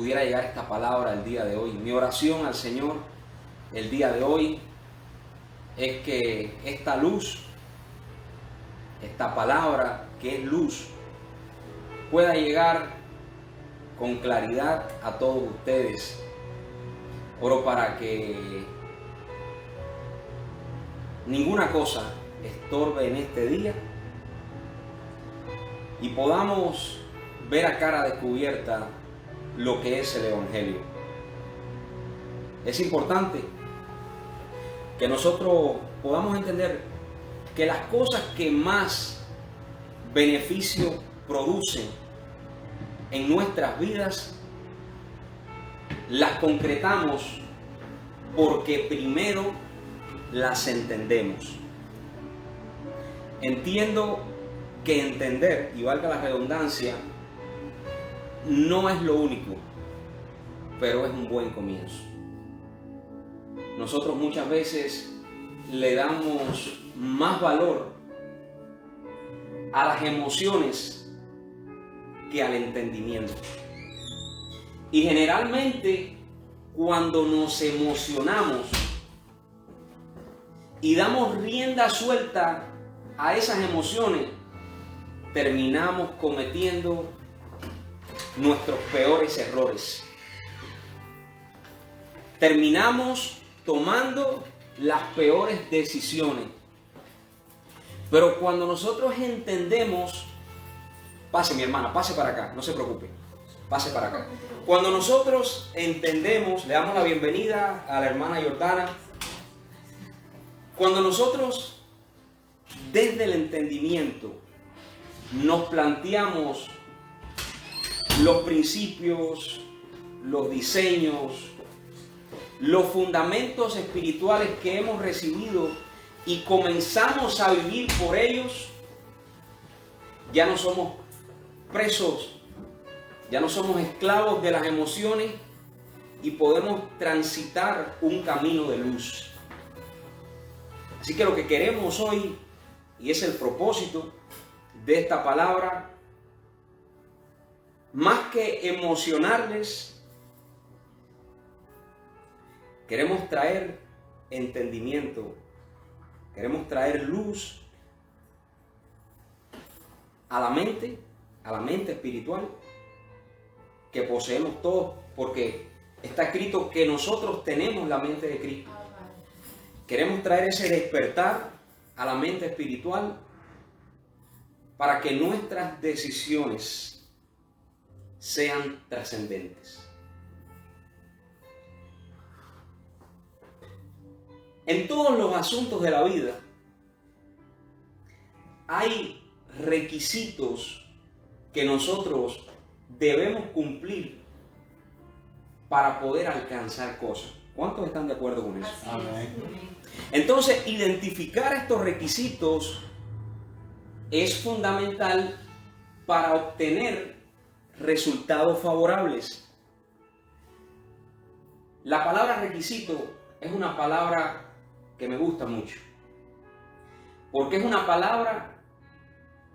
pudiera llegar esta palabra el día de hoy. Mi oración al Señor el día de hoy es que esta luz, esta palabra que es luz, pueda llegar con claridad a todos ustedes. Oro para que ninguna cosa estorbe en este día y podamos ver a cara descubierta lo que es el Evangelio. Es importante que nosotros podamos entender que las cosas que más beneficio producen en nuestras vidas las concretamos porque primero las entendemos. Entiendo que entender, y valga la redundancia, no es lo único, pero es un buen comienzo. Nosotros muchas veces le damos más valor a las emociones que al entendimiento. Y generalmente cuando nos emocionamos y damos rienda suelta a esas emociones, terminamos cometiendo nuestros peores errores. Terminamos tomando las peores decisiones. Pero cuando nosotros entendemos, pase mi hermana, pase para acá, no se preocupe, pase para acá. Cuando nosotros entendemos, le damos la bienvenida a la hermana Jordana. Cuando nosotros, desde el entendimiento, nos planteamos los principios, los diseños, los fundamentos espirituales que hemos recibido y comenzamos a vivir por ellos, ya no somos presos, ya no somos esclavos de las emociones y podemos transitar un camino de luz. Así que lo que queremos hoy, y es el propósito de esta palabra, más que emocionarles, queremos traer entendimiento, queremos traer luz a la mente espiritual que poseemos todos, porque está escrito que nosotros tenemos la mente de Cristo. Queremos traer ese despertar a la mente espiritual para que nuestras decisiones sean trascendentes. En todos los asuntos de la vida hay requisitos que nosotros debemos cumplir para poder alcanzar cosas. ¿Cuántos están de acuerdo con eso? Amén. Entonces, identificar estos requisitos es fundamental para obtener resultados favorables. La palabra requisito es una palabra que me gusta mucho, porque es una palabra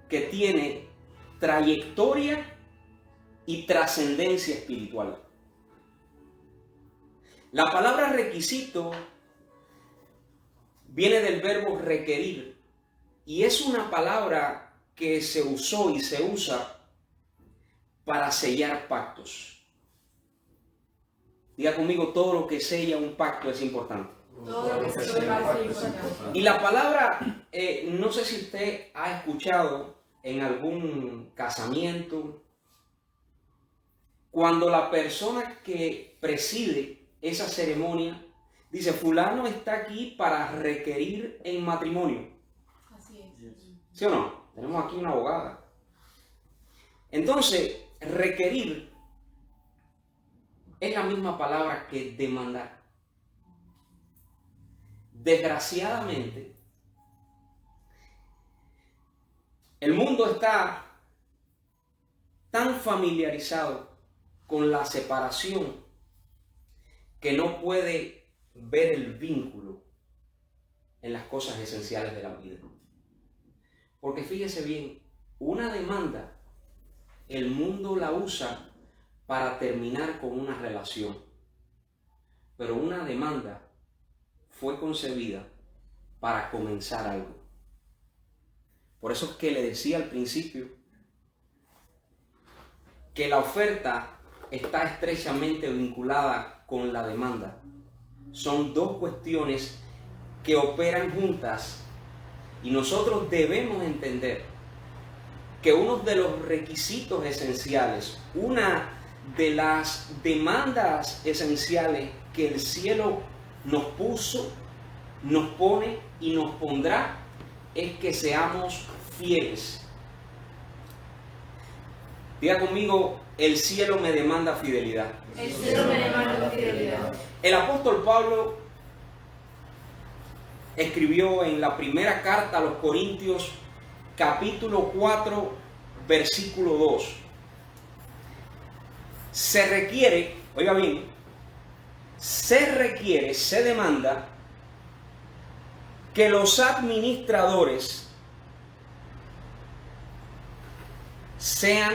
que tiene trayectoria y trascendencia espiritual. La palabra requisito viene del verbo requerir y es una palabra que se usó y se usa para sellar pactos. Diga conmigo, todo lo que sella un pacto es importante. Todo lo que sella un pacto es importante. Y la palabra, no sé si usted ha escuchado en algún casamiento, cuando la persona que preside esa ceremonia dice, fulano está aquí para requerir en matrimonio. Así es. ¿Sí o no? Tenemos aquí una abogada. Entonces, requerir es la misma palabra que demandar. Desgraciadamente, el mundo está tan familiarizado con la separación que no puede ver el vínculo en las cosas esenciales de la vida. Porque fíjese bien, una demanda el mundo la usa para terminar con una relación, pero una demanda fue concebida para comenzar algo. Por eso es que le decía al principio que la oferta está estrechamente vinculada con la demanda. Son dos cuestiones que operan juntas y nosotros debemos entender que uno de los requisitos esenciales, una de las demandas esenciales que el cielo nos puso, nos pone y nos pondrá es que seamos fieles. Diga conmigo, el cielo me demanda fidelidad. El cielo me demanda fidelidad. El apóstol Pablo escribió en la primera carta a los Corintios, capítulo 4, versículo 2. Se requiere, oiga bien, se demanda que los administradores sean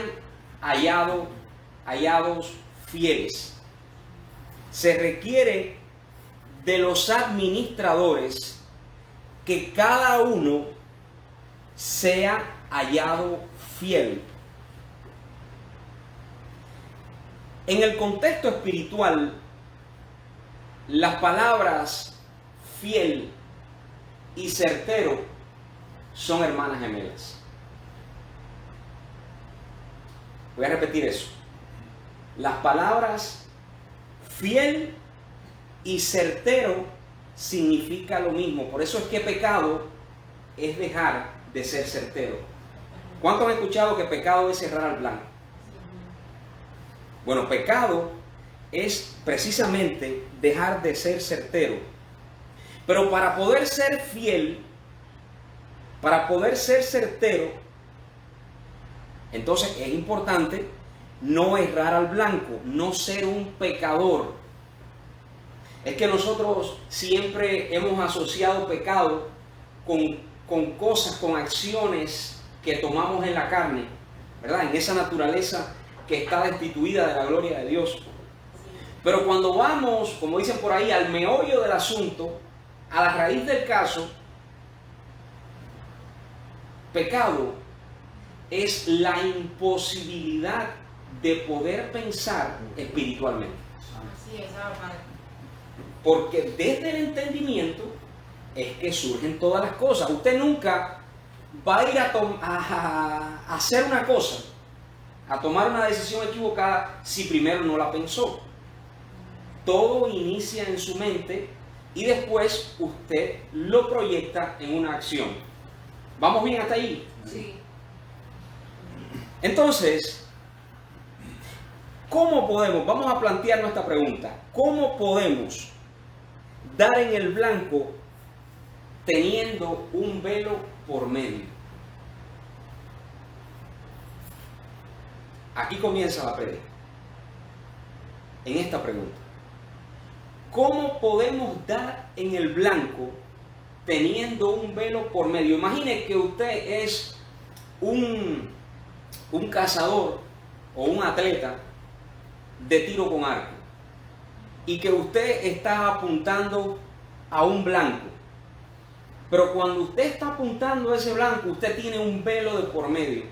hallados fieles. Se requiere de los administradores que cada uno sea hallado fiel. En el contexto espiritual, las palabras fiel y certero son hermanas gemelas. Voy a repetir eso. Las palabras fiel y certero significa lo mismo. Por eso es que pecado es dejar de ser certero. ¿Cuántos han escuchado que pecado es cerrar al blanco? Bueno, pecado es precisamente dejar de ser certero. Pero para poder ser fiel, para poder ser certero, entonces es importante no errar al blanco, no ser un pecador. Es que nosotros siempre hemos asociado pecado con cosas, con acciones que tomamos en la carne, ¿verdad? En esa naturaleza que está destituida de la gloria de Dios. Pero cuando vamos, como dicen por ahí, al meollo del asunto, a la raíz del caso, pecado es la imposibilidad de poder pensar espiritualmente. Así es, Porque desde el entendimiento es que surgen todas las cosas. Usted nunca va a ir a hacer una cosa, a tomar una decisión equivocada si primero no la pensó. Todo inicia en su mente y después usted lo proyecta en una acción. ¿Vamos bien hasta ahí? Sí. Entonces, ¿cómo podemos? Vamos a plantear nuestra pregunta. ¿Cómo podemos dar en el blanco teniendo un velo por medio? Aquí comienza la prédica. En esta pregunta. ¿Cómo podemos dar en el blanco teniendo un velo por medio? Imagine que usted es un cazador o un atleta de tiro con arco y que usted está apuntando a un blanco, pero cuando usted está apuntando a ese blanco usted tiene un velo de por medio.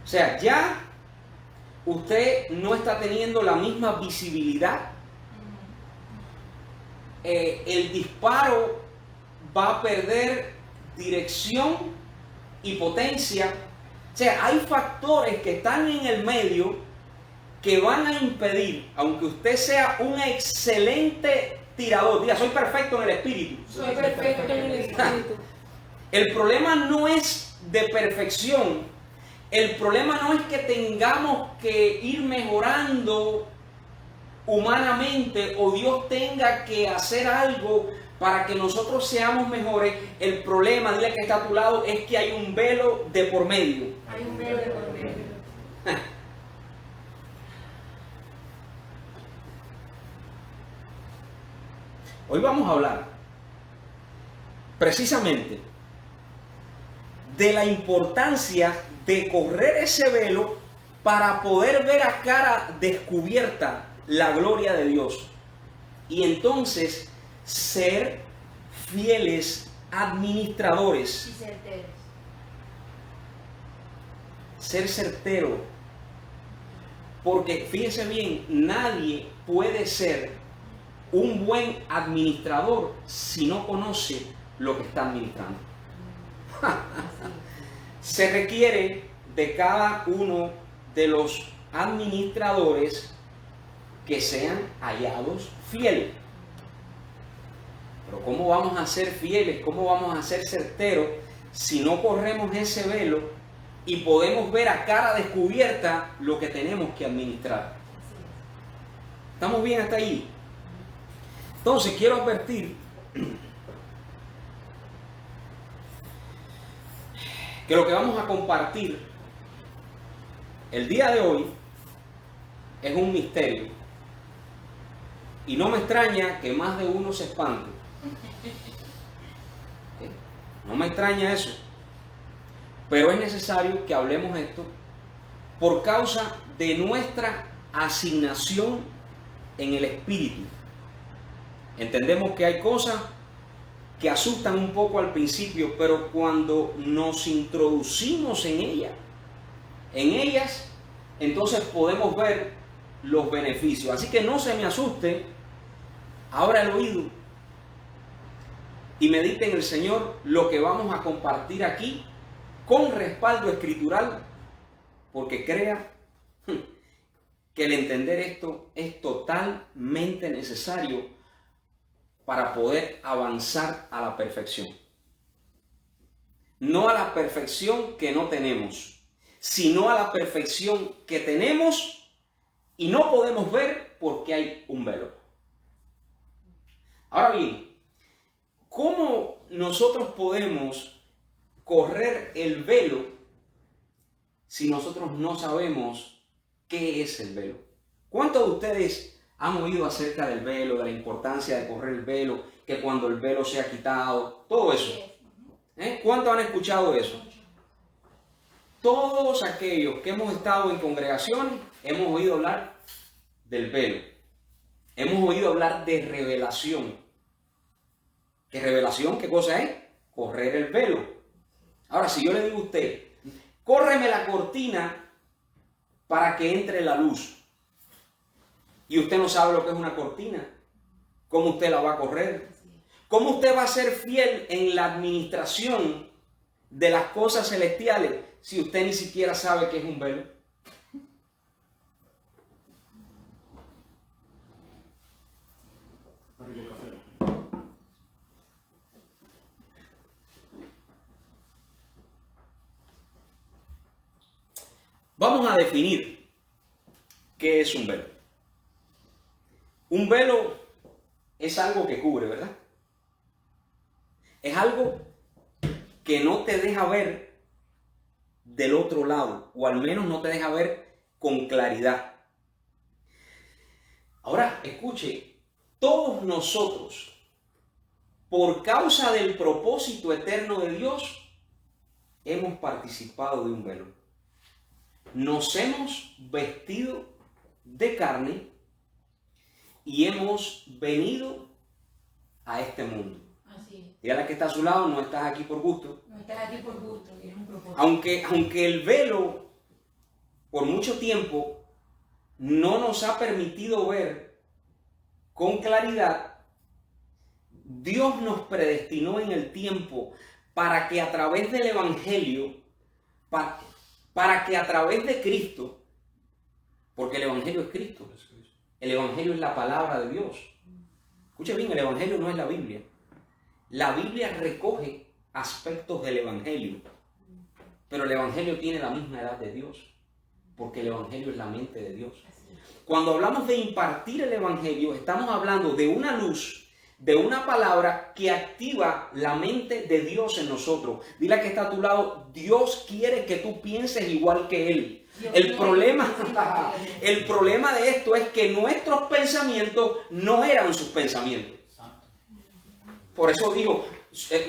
O sea, ya usted no está teniendo la misma visibilidad. El disparo va a perder dirección y potencia. O sea, hay factores que están en el medio que van a impedir, aunque usted sea un excelente tirador, diga, soy perfecto en el espíritu. Soy perfecto en el espíritu. El problema no es de perfección. El problema no es que tengamos que ir mejorando humanamente o Dios tenga que hacer algo para que nosotros seamos mejores. El problema, dile que está a tu lado, es que hay un velo de por medio. Hay un velo de por medio. Hoy vamos a hablar precisamente de la importancia de correr ese velo para poder ver a cara descubierta la gloria de Dios y entonces ser fieles administradores. Y certeros. Ser certero. Porque fíjese bien, nadie puede ser un buen administrador si no conoce lo que está administrando. Se requiere de cada uno de los administradores que sean hallados fieles. Pero ¿cómo vamos a ser fieles? ¿Cómo vamos a ser certeros si no corremos ese velo y podemos ver a cara descubierta lo que tenemos que administrar? ¿Estamos bien hasta ahí? Entonces quiero advertir que lo que vamos a compartir el día de hoy es un misterio. Y no me extraña que más de uno se espante. No me extraña eso. Pero es necesario que hablemos esto por causa de nuestra asignación en el Espíritu. Entendemos que hay cosas que asustan un poco al principio, pero cuando nos introducimos en ellas, entonces podemos ver los beneficios. Así que no se me asuste, abra el oído y medite en el Señor lo que vamos a compartir aquí con respaldo escritural, porque crea que el entender esto es totalmente necesario para poder avanzar a la perfección. No a la perfección que no tenemos, sino a la perfección que tenemos y no podemos ver porque hay un velo. Ahora bien, ¿cómo nosotros podemos correr el velo si nosotros no sabemos qué es el velo? ¿Cuántos de ustedes han oído acerca del velo, de la importancia de correr el velo, que cuando el velo sea quitado, todo eso? ¿Cuántos han escuchado eso? Todos aquellos que hemos estado en congregaciones hemos oído hablar del velo. Hemos oído hablar de revelación. ¿Qué revelación? ¿Qué cosa es? Correr el velo. Ahora, si yo le digo a usted, córreme la cortina para que entre la luz, y usted no sabe lo que es una cortina, ¿cómo usted la va a correr? ¿Cómo usted va a ser fiel en la administración de las cosas celestiales si usted ni siquiera sabe qué es un velo? Vamos a definir qué es un velo. Un velo es algo que cubre, ¿verdad? Es algo que no te deja ver del otro lado, o al menos no te deja ver con claridad. Ahora, escuche, todos nosotros, por causa del propósito eterno de Dios, hemos participado de un velo. Nos hemos vestido de carne y hemos venido a este mundo. Así es. Dígale que está a su lado, no estás aquí por gusto. No estás aquí por gusto, es un propósito. Aunque el velo por mucho tiempo no nos ha permitido ver con claridad, Dios nos predestinó en el tiempo para que a través del Evangelio, para que a través de Cristo, porque el Evangelio es Cristo, el Evangelio es la palabra de Dios. Escuche bien, el Evangelio no es la Biblia. La Biblia recoge aspectos del Evangelio, pero el Evangelio tiene la misma edad de Dios, porque el Evangelio es la mente de Dios. Cuando hablamos de impartir el Evangelio, estamos hablando de una luz, de una palabra que activa la mente de Dios en nosotros. Dile que está a tu lado, Dios quiere que tú pienses igual que Él. El problema de esto es que nuestros pensamientos no eran sus pensamientos. Por eso digo,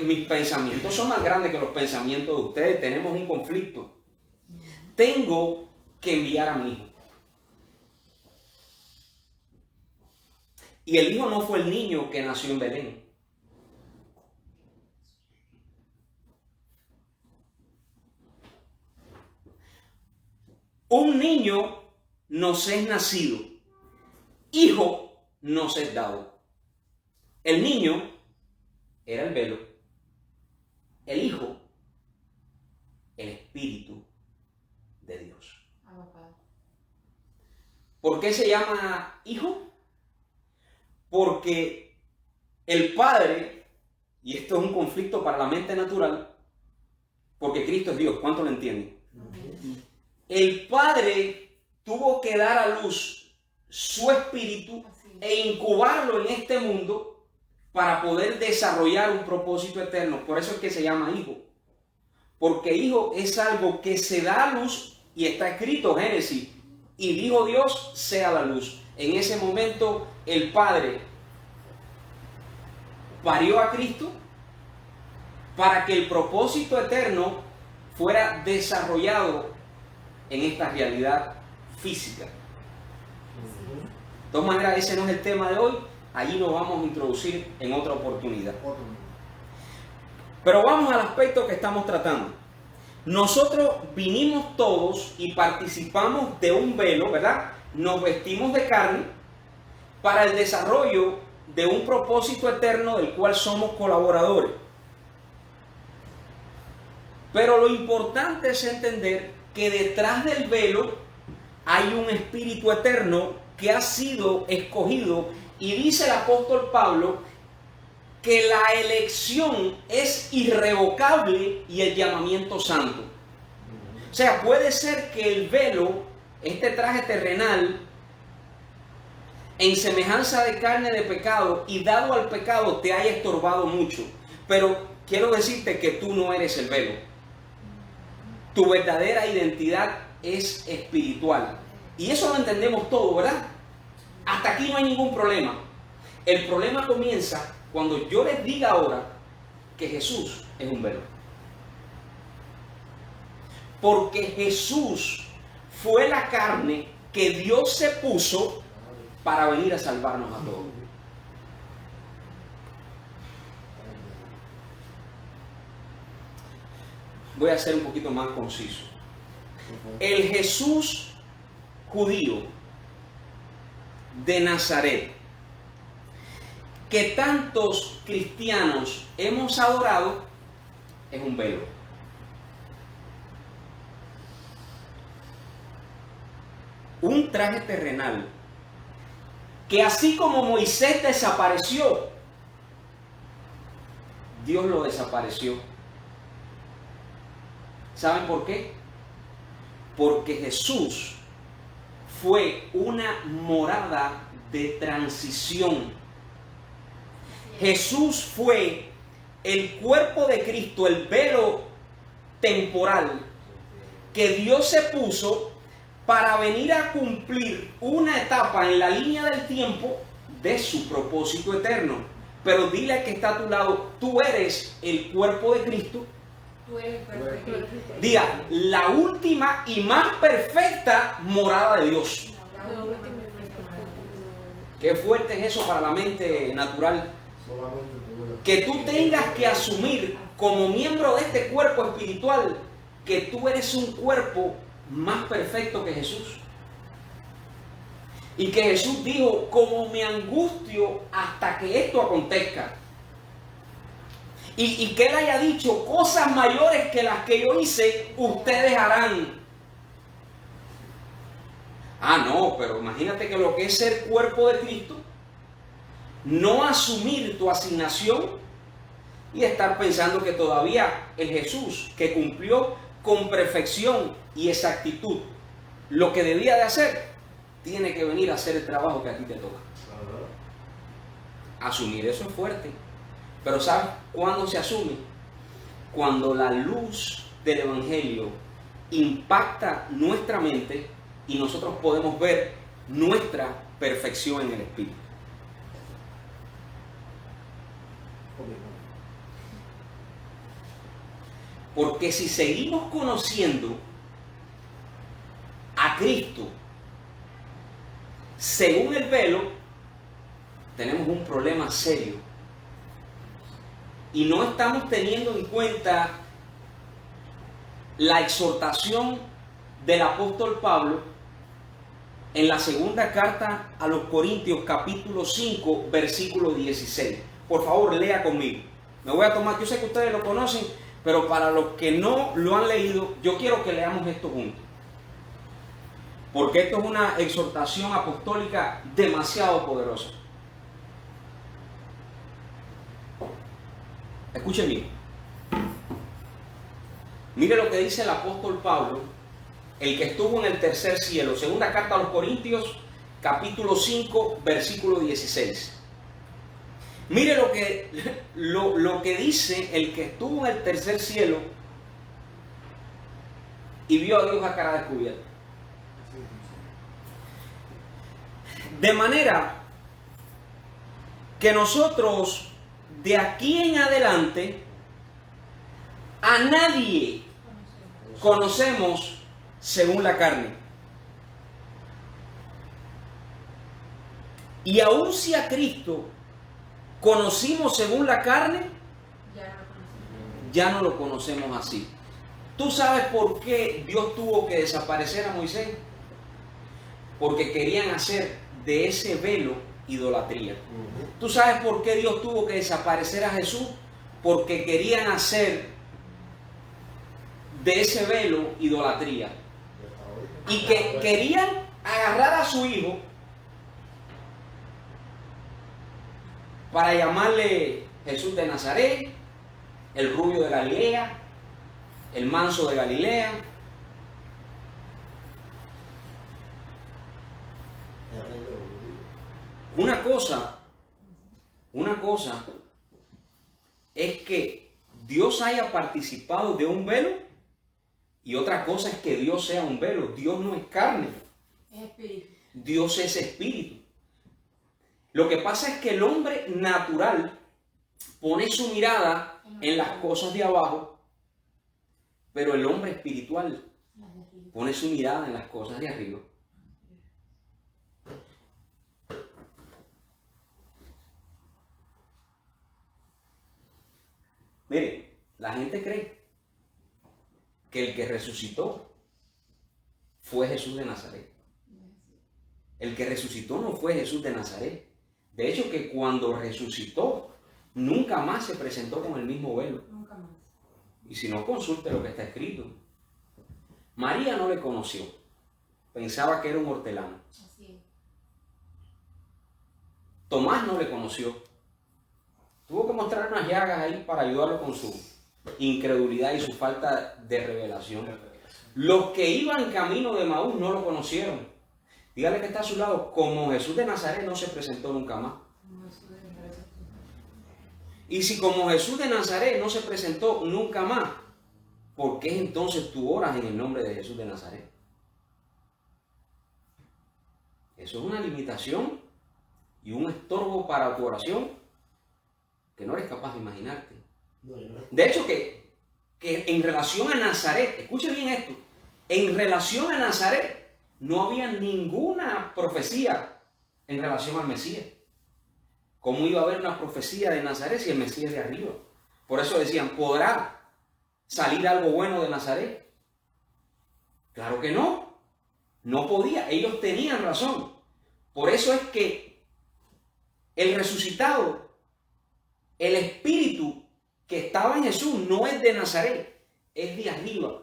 mis pensamientos son más grandes que los pensamientos de ustedes. Tenemos un conflicto. Tengo que enviar a mi hijo. Y el hijo no fue el niño que nació en Belén. Un niño nos es nacido, hijo nos es dado. El niño era el velo, el hijo, el Espíritu de Dios. ¿Por qué se llama hijo? Porque el Padre, y esto es un conflicto para la mente natural, porque Cristo es Dios, ¿cuánto lo entienden? El Padre tuvo que dar a luz su espíritu e incubarlo en este mundo para poder desarrollar un propósito eterno. Por eso es que se llama hijo. Porque hijo es algo que se da a luz y está escrito Génesis. Y dijo Dios, sea la luz. En ese momento el Padre parió a Cristo para que el propósito eterno fuera desarrollado en esta realidad física. De todas maneras, ese no es el tema de hoy. Allí nos vamos a introducir en otra oportunidad. Pero vamos al aspecto que estamos tratando. Nosotros vinimos todos y participamos de un velo, ¿verdad? Nos vestimos de carne para el desarrollo de un propósito eterno del cual somos colaboradores. Pero lo importante es entender que detrás del velo hay un espíritu eterno que ha sido escogido, y dice el apóstol Pablo que la elección es irrevocable y el llamamiento santo. O sea, puede ser que el velo, este traje terrenal, en semejanza de carne de pecado y dado al pecado, te haya estorbado mucho. Pero quiero decirte que tú no eres el velo. Tu verdadera identidad es espiritual. Y eso lo entendemos todo, ¿verdad? Hasta aquí no hay ningún problema. El problema comienza cuando yo les diga ahora que Jesús es un velo. Porque Jesús fue la carne que Dios se puso para venir a salvarnos a todos. Voy a ser un poquito más conciso. El Jesús judío de Nazaret, que tantos cristianos hemos adorado, es un velo. Un traje terrenal que, así como Moisés desapareció, Dios lo desapareció. ¿Saben por qué? Porque Jesús fue una morada de transición. Jesús fue el cuerpo de Cristo, el velo temporal que Dios se puso para venir a cumplir una etapa en la línea del tiempo de su propósito eterno. Pero dile al que está a tu lado, tú eres el cuerpo de Cristo. Tú eres perfecto. Diga, la última y más perfecta morada de Dios. Qué fuerte es eso para la mente natural. Que tú tengas que asumir como miembro de este cuerpo espiritual que tú eres un cuerpo más perfecto que Jesús. Y que Jesús dijo, como me angustio hasta que esto acontezca. Y que Él haya dicho, cosas mayores que las que yo hice, ustedes harán. Ah, no, pero imagínate que lo que es ser cuerpo de Cristo, no asumir tu asignación y estar pensando que todavía el Jesús que cumplió con perfección y exactitud lo que debía de hacer, tiene que venir a hacer el trabajo que a ti te toca. Asumir eso es fuerte. Pero ¿sabes cuándo se asume? Cuando la luz del Evangelio impacta nuestra mente y nosotros podemos ver nuestra perfección en el Espíritu. Porque si seguimos conociendo a según el velo, tenemos un problema serio. Y no estamos teniendo en cuenta la exhortación del apóstol Pablo en la segunda carta a los Corintios, capítulo 5, versículo 16. Por favor, lea conmigo. Me voy a tomar, yo sé que ustedes lo conocen, pero para los que no lo han leído, yo quiero que leamos esto juntos. Porque esto es una exhortación apostólica demasiado poderosa. Escuchen bien. Mire lo que dice el apóstol Pablo, el que estuvo en el tercer cielo. Segunda carta a los Corintios, capítulo 5, versículo 16. Mire lo que dice el que estuvo en el tercer cielo y vio a Dios a cara descubierta. De manera que nosotros de aquí en adelante a nadie conocemos según la carne. Y aun si a Cristo conocimos según la carne, ya no lo conocemos así. ¿Tú sabes por qué Dios tuvo que desaparecer a Moisés? Porque querían hacer de ese velo idolatría. ¿Tú sabes por qué Dios tuvo que desaparecer a Jesús? Porque querían hacer de ese velo idolatría. Y que querían agarrar a su hijo para llamarle Jesús de Nazaret, el rubio de Galilea, el manso de Galilea. Una cosa es que Dios haya participado de un velo y otra cosa es que Dios sea un velo. Dios no es carne. Es espíritu. Dios es espíritu. Lo que pasa es que el hombre natural pone su mirada en las cosas de abajo, pero el hombre espiritual pone su mirada en las cosas de arriba. Mire, la gente cree que el que resucitó fue Jesús de Nazaret. El que resucitó no fue Jesús de Nazaret. De hecho, que cuando resucitó, nunca más se presentó con el mismo velo. Nunca más. Y si no, consulte lo que está escrito. María no le conoció. Pensaba que era un hortelano. Así es. Tomás no le conoció. Tuvo que mostrar unas llagas ahí para ayudarlo con su incredulidad y su falta de revelación. Los que iban camino de Maús no lo conocieron. Dígale que está a su lado, como Jesús de Nazaret no se presentó nunca más. Y si como Jesús de Nazaret no se presentó nunca más, ¿por qué entonces tú oras en el nombre de Jesús de Nazaret? Eso es una limitación y un estorbo para tu oración que no eres capaz de imaginarte. De hecho, que en relación a Nazaret, escuche bien esto, en relación a Nazaret no había ninguna profecía en relación al Mesías. ¿Cómo iba a haber una profecía de Nazaret si el Mesías es de arriba? Por eso decían, ¿podrá salir algo bueno de Nazaret? Claro que no, no podía, ellos tenían razón. Por eso es que el resucitado, el espíritu que estaba en Jesús no es de Nazaret, es de arriba.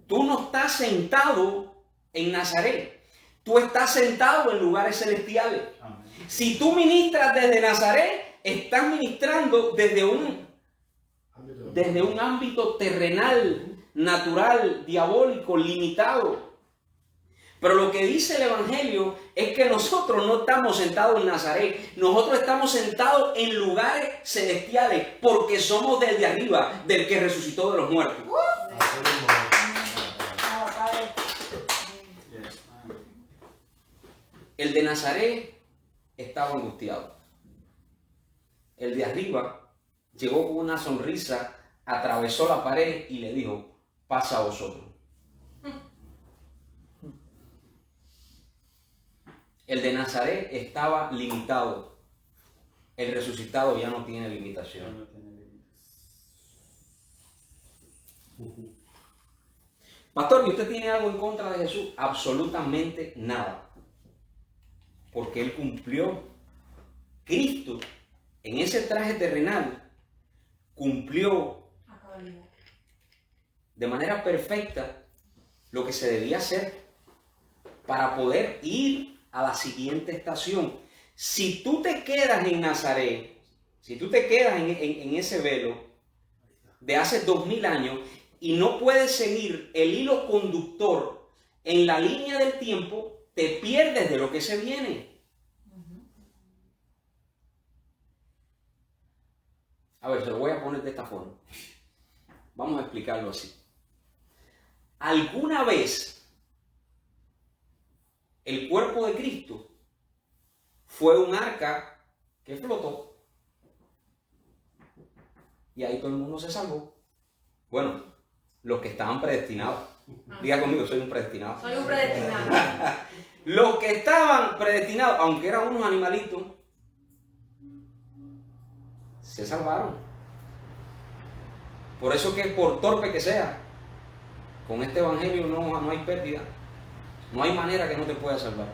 Tú no estás sentado en Nazaret, tú estás sentado en lugares celestiales. Amén. Si tú ministras desde Nazaret, estás ministrando desde un ámbito terrenal, natural, diabólico, limitado. Pero lo que dice el Evangelio es que nosotros no estamos sentados en Nazaret, nosotros estamos sentados en lugares celestiales porque somos del de arriba, del que resucitó de los muertos. El de Nazaret estaba angustiado. El de arriba llegó con una sonrisa, atravesó la pared y le dijo, pasa a vosotros. El de Nazaret estaba limitado. El resucitado ya no tiene limitación. Pastor, ¿y usted tiene algo en contra de Jesús? Absolutamente nada. Porque Él cumplió. Cristo, en ese traje terrenal, cumplió de manera perfecta lo que se debía hacer para poder ir a la siguiente estación. Si tú te quedas en Nazaret, si tú te quedas en ese velo de hace 2000 años y no puedes seguir el hilo conductor en la línea del tiempo, te pierdes de lo que se viene. A ver, se lo voy a poner de esta forma. Vamos a explicarlo así. ¿Alguna vez el cuerpo de Cristo fue un arca que flotó y ahí todo el mundo se salvó? Bueno, los que estaban predestinados. Diga conmigo, soy un predestinado. Soy un predestinado. Los que estaban predestinados, aunque eran unos animalitos, se salvaron. Por eso que por torpe que sea, con este evangelio no hay pérdida. No hay manera que no te pueda salvar.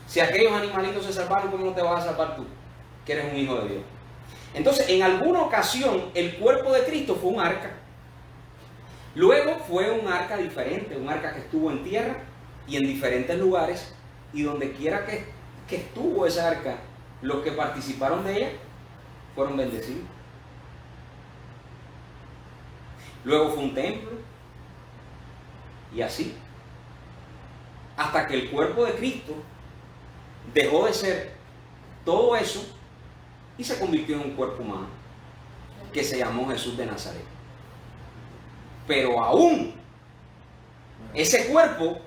Si aquellos animalitos se salvaron, ¿cómo no te vas a salvar tú? Que eres un hijo de Dios. Entonces, en alguna ocasión, el cuerpo de Cristo fue un arca. Luego fue un arca diferente, un arca que estuvo en tierra y en diferentes lugares. Y donde quiera que estuvo esa arca, los que participaron de ella fueron bendecidos. Luego fue un templo. Y así. Hasta que el cuerpo de Cristo dejó de ser todo eso y se convirtió en un cuerpo humano que se llamó Jesús de Nazaret. Pero aún ese cuerpo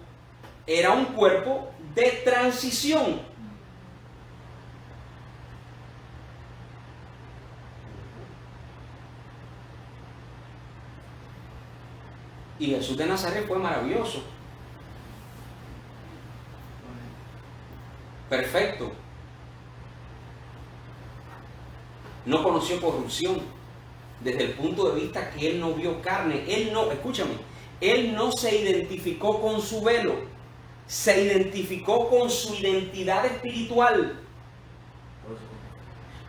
era un cuerpo de transición. Y Jesús de Nazaret fue maravilloso. Perfecto. No conoció corrupción desde el punto de vista que él no vio carne. Él no, escúchame, él no se identificó con su velo, se identificó con su identidad espiritual.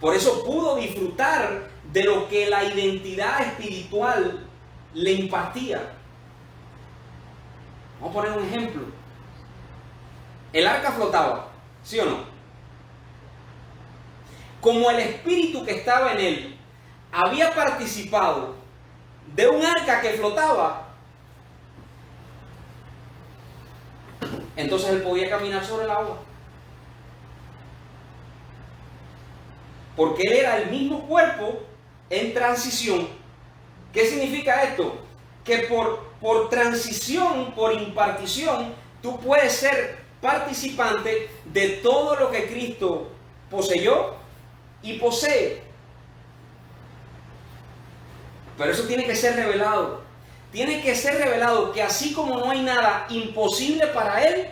Por eso pudo disfrutar de lo que la identidad espiritual le impartía. Vamos a poner un ejemplo. El arca flotaba. ¿Sí o no? Como el espíritu que estaba en él había participado de un arca que flotaba, entonces él podía caminar sobre el agua. Porque él era el mismo cuerpo en transición. ¿Qué significa esto? Que por transición, por impartición, tú puedes ser participante de todo lo que Cristo poseyó y posee. Pero eso tiene que ser revelado. Tiene que ser revelado que así como no hay nada imposible para Él,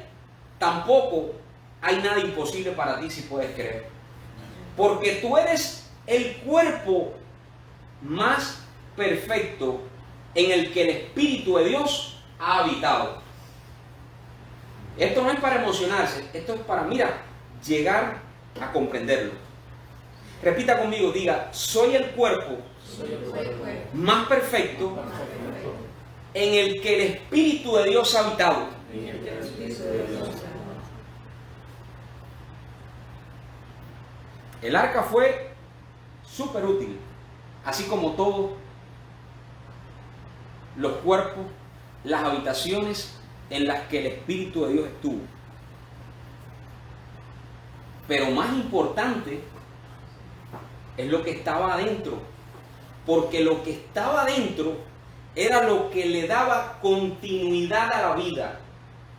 tampoco hay nada imposible para ti si puedes creer. Porque tú eres el cuerpo más perfecto en el que el Espíritu de Dios ha habitado. Esto no es para emocionarse, esto es para, llegar a comprenderlo. Repita conmigo, diga, soy el cuerpo más perfecto en el que el Espíritu de Dios ha habitado. El arca fue súper útil, así como todos los cuerpos, las habitaciones en las que el Espíritu de Dios estuvo. Pero más importante es lo que estaba adentro, porque lo que estaba adentro era lo que le daba continuidad a la vida.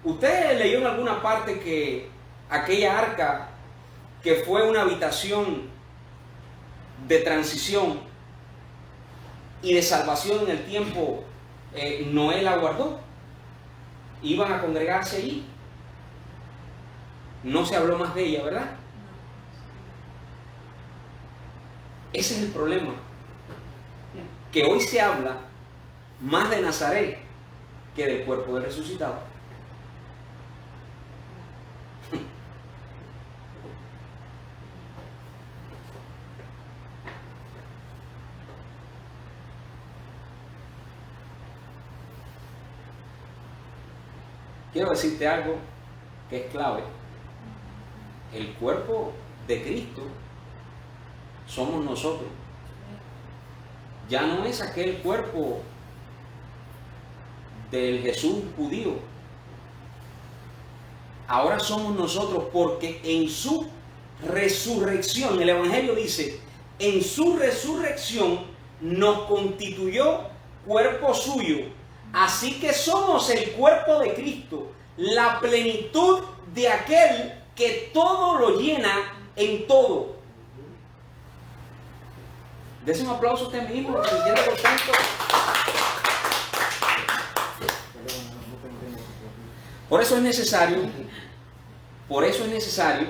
Usted leyó en alguna parte que aquella arca, que fue una habitación de transición y de salvación en el tiempo, Noé la guardó. Iban a congregarse allí. no se habló más de ella, ¿verdad? Ese es el problema. Que hoy se habla más de Nazaret que del cuerpo del resucitado. Quiero decirte algo que es clave. El cuerpo de Cristo somos nosotros. Ya no es aquel cuerpo del Jesús judío. Ahora somos nosotros, porque en su resurrección, el Evangelio dice, en su resurrección nos constituyó cuerpo suyo. Así que somos el cuerpo de Cristo, la plenitud de aquel que todo lo llena en todo. Dese un aplauso a usted mismo, que se siente contento. Por eso es necesario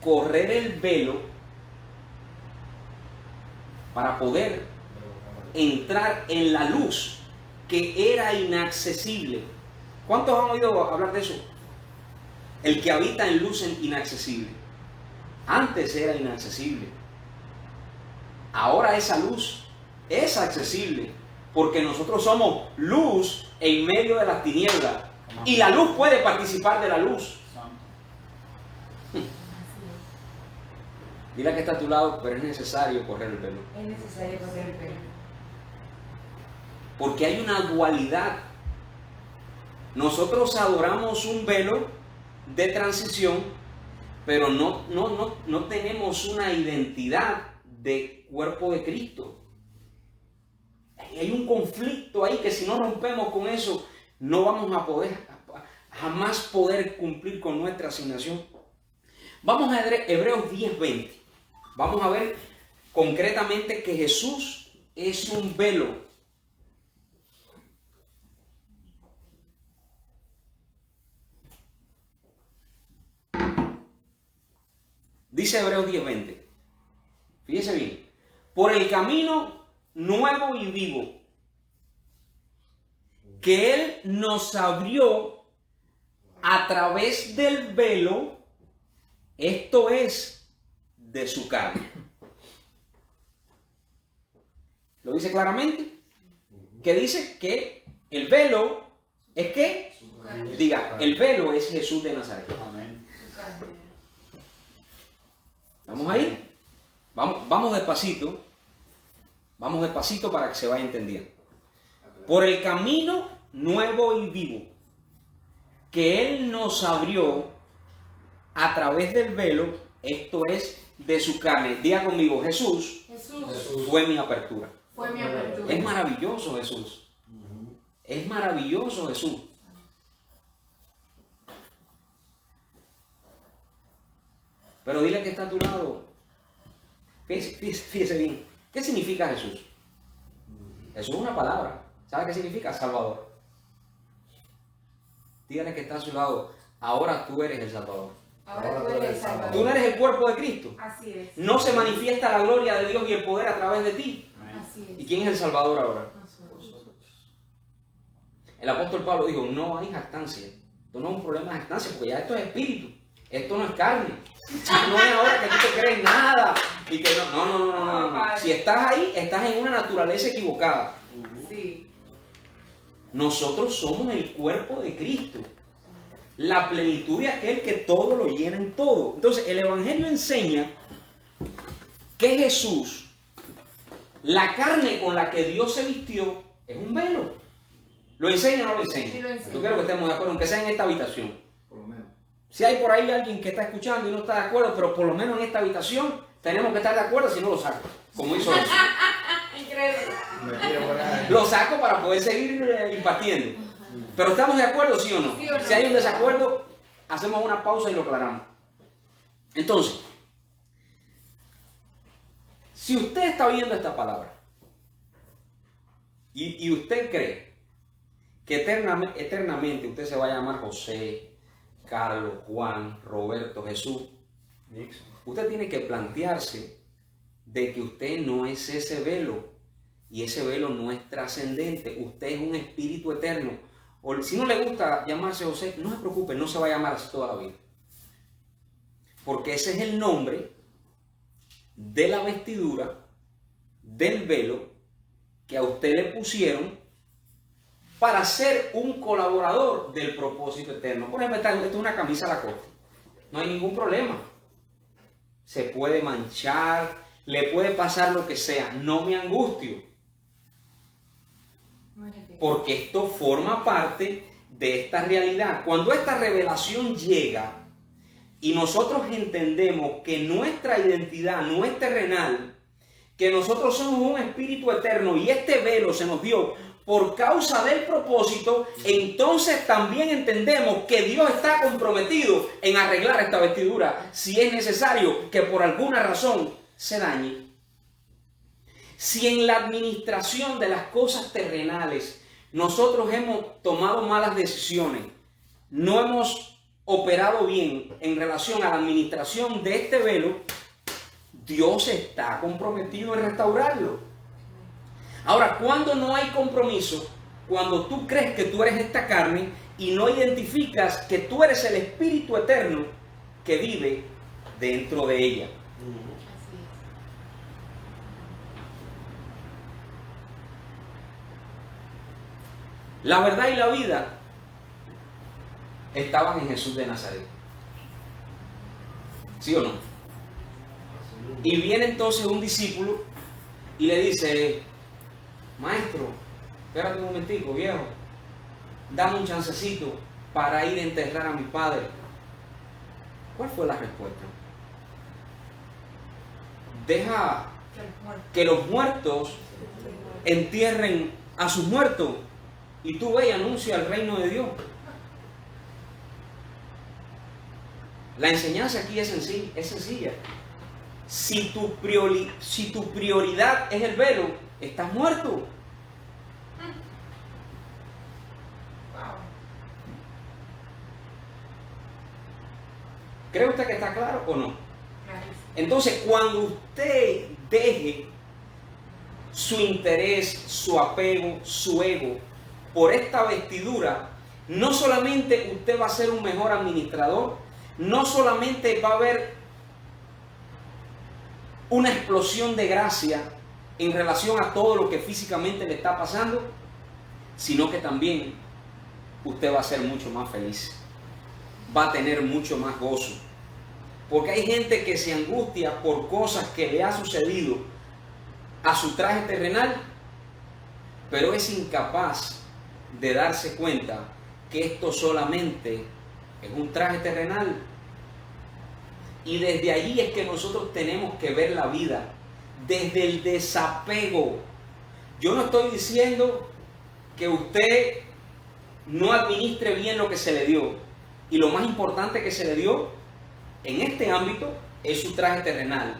correr el velo para poder entrar en la luz que era inaccesible. ¿Cuántos han oído hablar de eso? El que habita en luz inaccesible. Antes era inaccesible. Ahora esa luz es accesible, porque nosotros somos luz en medio de las tinieblas. Y la luz puede participar de la luz. Dile que está a tu lado, pero es necesario correr el velo. Es necesario correr el velo. Porque hay una dualidad. Nosotros adoramos un velo de transición, pero no tenemos una identidad de cuerpo de Cristo. Hay un conflicto ahí que si no rompemos con eso, no vamos a jamás poder cumplir con nuestra asignación. Vamos a Hebreos 10:20. Vamos a ver concretamente que Jesús es un velo. Dice Hebreos 10:20. Fíjese bien. Por el camino nuevo y vivo que Él nos abrió a través del velo, esto es, de su carne. ¿Lo dice claramente? Que dice que el velo es que, diga, el velo es Jesús de Nazaret. Amén. ¿Vamos ahí? Vamos despacito. Vamos despacito para que se vaya entendiendo. Por el camino nuevo y vivo que Él nos abrió a través del velo, esto es, de su carne. Diga conmigo, Jesús fue mi apertura. Fue mi apertura. Es maravilloso Jesús. Es maravilloso Jesús. Pero dile que está a tu lado. Fíjese bien. ¿Qué significa Jesús? Jesús es una palabra. ¿Sabe qué significa? Salvador. Dígale que está a su lado. Ahora tú eres el Salvador. Ahora tú eres el Salvador. Tú no eres el cuerpo de Cristo. Así es. No se manifiesta la gloria de Dios y el poder a través de ti. Así es. ¿Y quién es el Salvador ahora? Nosotros. El apóstol Pablo dijo, no hay jactancia. Esto no es un problema de jactancia, porque ya esto es espíritu. Esto no es carne. No es ahora que tú te crees nada. Y que no. Si estás ahí, estás en una naturaleza equivocada. Sí. Nosotros somos el cuerpo de Cristo. La plenitud de aquel que todo lo llena en todo. Entonces, el Evangelio enseña que Jesús, la carne con la que Dios se vistió, es un velo. ¿Lo enseña o no lo enseña? Sí, lo enseña. Yo quiero que estemos de acuerdo, aunque sea en esta habitación. Por lo menos. Si hay por ahí alguien que está escuchando y no está de acuerdo, pero por lo menos en esta habitación tenemos que estar de acuerdo, si no lo saco, como hizo eso. Increíble. Me tiro por ahí. Lo saco para poder seguir impartiendo. Pero ¿estamos de acuerdo, sí o no? Sí o no. Si hay un desacuerdo, hacemos una pausa y lo aclaramos. Entonces, si usted está viendo esta palabra y usted cree que eternamente usted se va a llamar José, Carlos, Juan, Roberto, Jesús, Nixon. usted tiene que plantearse de que usted no es ese velo y ese velo no es trascendente. Usted es un espíritu eterno. O si no le gusta llamarse José, no se preocupe, no se va a llamar así toda la vida. Porque ese es el nombre de la vestidura, del velo que a usted le pusieron para ser un colaborador del propósito eterno. Por ejemplo, esta es una camisa a la corte. No hay ningún problema. Se puede manchar, le puede pasar lo que sea. No me angustio. Porque esto forma parte de esta realidad. Cuando esta revelación llega y nosotros entendemos que nuestra identidad no es terrenal, que nosotros somos un espíritu eterno y este velo se nos dio por causa del propósito, entonces también entendemos que Dios está comprometido en arreglar esta vestidura si es necesario que por alguna razón se dañe. Si en la administración de las cosas terrenales nosotros hemos tomado malas decisiones, no hemos operado bien en relación a la administración de este velo, Dios está comprometido en restaurarlo. Ahora, cuando no hay compromiso, cuando tú crees que tú eres esta carne y no identificas que tú eres el Espíritu Eterno que vive dentro de ella. La verdad y la vida estaban en Jesús de Nazaret. ¿Sí o no? Y viene entonces un discípulo y le dice: maestro, espérate un momentico, viejo, dame un chancecito para ir a enterrar a mi padre. ¿Cuál fue la respuesta? Deja que los muertos entierren a sus muertos y tú ve y anuncia el reino de Dios. La enseñanza aquí es sencilla. Si tu prioridad es el velo, estás muerto. ¿Cree usted que está claro o no? Entonces, cuando usted deje su interés, su apego, su ego por esta vestidura, no solamente usted va a ser un mejor administrador, no solamente va a haber una explosión de gracia en relación a todo lo que físicamente le está pasando, sino que también usted va a ser mucho más feliz, va a tener mucho más gozo. Porque hay gente que se angustia por cosas que le ha sucedido a su traje terrenal, pero es incapaz de darse cuenta que esto solamente es un traje terrenal. Y desde allí es que nosotros tenemos que ver la vida, desde el desapego. Yo no estoy diciendo que usted no administre bien lo que se le dio. Y lo más importante que se le dio en este ámbito es su traje terrenal.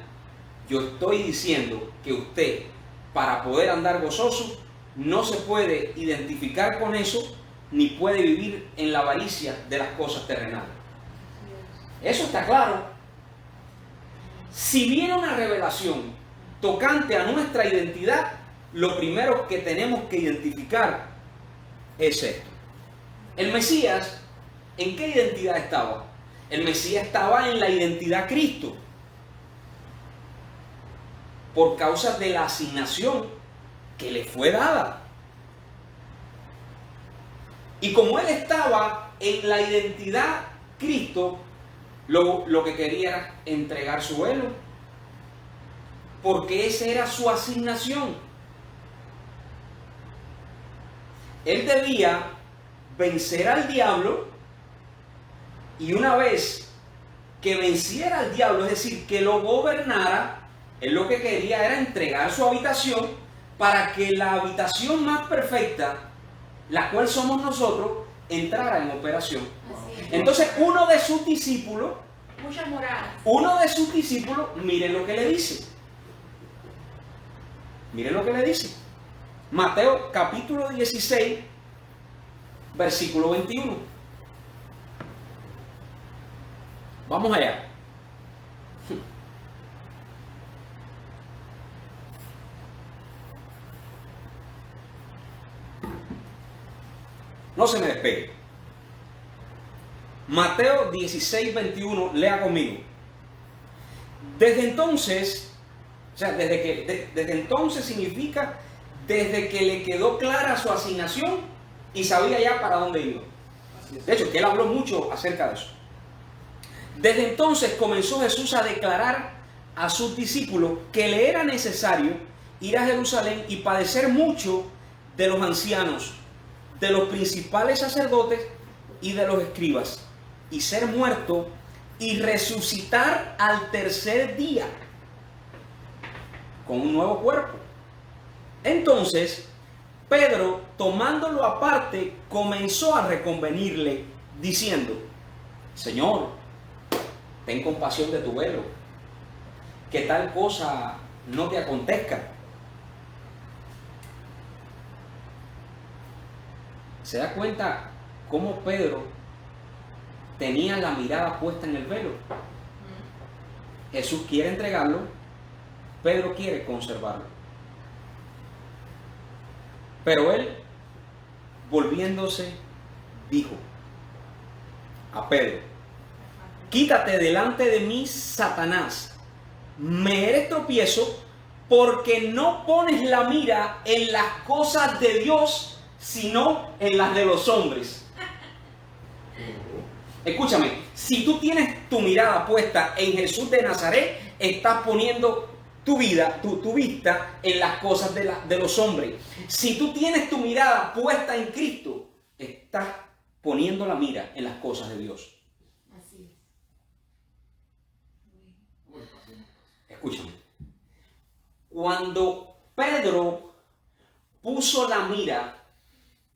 Yo estoy diciendo que usted, para poder andar gozoso, no se puede identificar con eso, ni puede vivir en la avaricia de las cosas terrenales. Eso está claro. Si viene una revelación tocante a nuestra identidad, lo primero que tenemos que identificar es esto. El Mesías, ¿en qué identidad estaba? El Mesías estaba en la identidad Cristo, por causa de la asignación que le fue dada. Y como él estaba en la identidad Cristo, lo que quería era entregar su velo, porque esa era su asignación. Él debía vencer al diablo, y una vez que venciera al diablo, es decir, que lo gobernara, él lo que quería era entregar su habitación para que la habitación más perfecta, la cual somos nosotros, entrara en operación. Entonces uno de sus discípulos, miren lo que le dice. Miren lo que le dice. Mateo capítulo 16, versículo 21. Vamos allá. No se me despegue. Mateo 16, 21, lea conmigo. Desde entonces, o sea, desde entonces significa desde que le quedó clara su asignación y sabía ya para dónde iba. De hecho, que él habló mucho acerca de eso. Desde entonces comenzó Jesús a declarar a sus discípulos que le era necesario ir a Jerusalén y padecer mucho de los ancianos, de los principales sacerdotes y de los escribas, y ser muerto y resucitar al tercer día con un nuevo cuerpo. Entonces Pedro, tomándolo aparte, comenzó a reconvenirle, diciendo: Señor, ten compasión de tu velo, que tal cosa no te acontezca. ¿Se da cuenta cómo Pedro tenía la mirada puesta en el velo? Jesús quiere entregarlo, Pedro quiere conservarlo. Pero él, volviéndose, dijo a Pedro: quítate delante de mí, Satanás, me eres tropiezo, porque no pones la mira en las cosas de Dios, sino en las de los hombres. Escúchame, si tú tienes tu mirada puesta en Jesús de Nazaret, estás poniendo tu vida, tu vista en las cosas de los hombres. Si tú tienes tu mirada puesta en Cristo, estás poniendo la mira en las cosas de Dios. Así es. Escúchame. Cuando Pedro puso la mira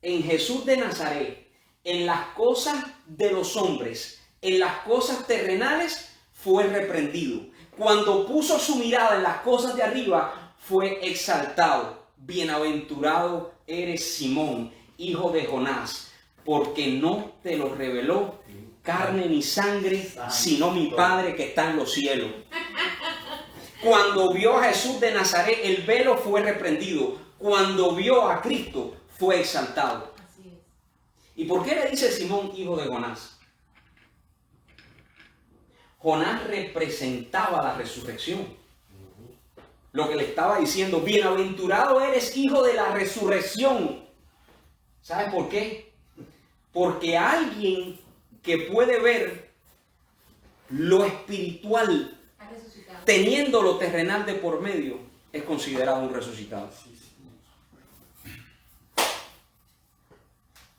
en Jesús de Nazaret, en las cosas de los hombres, en las cosas terrenales, fue reprendido. Cuando puso su mirada en las cosas de arriba, fue exaltado. Bienaventurado eres Simón, hijo de Jonás, porque no te lo reveló carne ni sangre, sino mi Padre que está en los cielos. Cuando vio a Jesús de Nazaret, el velo fue reprendido. Cuando vio a Cristo, fue exaltado. Así es. ¿Y por qué le dice Simón, hijo de Jonás? Jonás representaba la resurrección. Lo que le estaba diciendo: bienaventurado eres, hijo de la resurrección. ¿Sabes por qué? Porque alguien que puede ver lo espiritual Ha resucitado. teniendo lo terrenal de por medio es considerado un resucitado.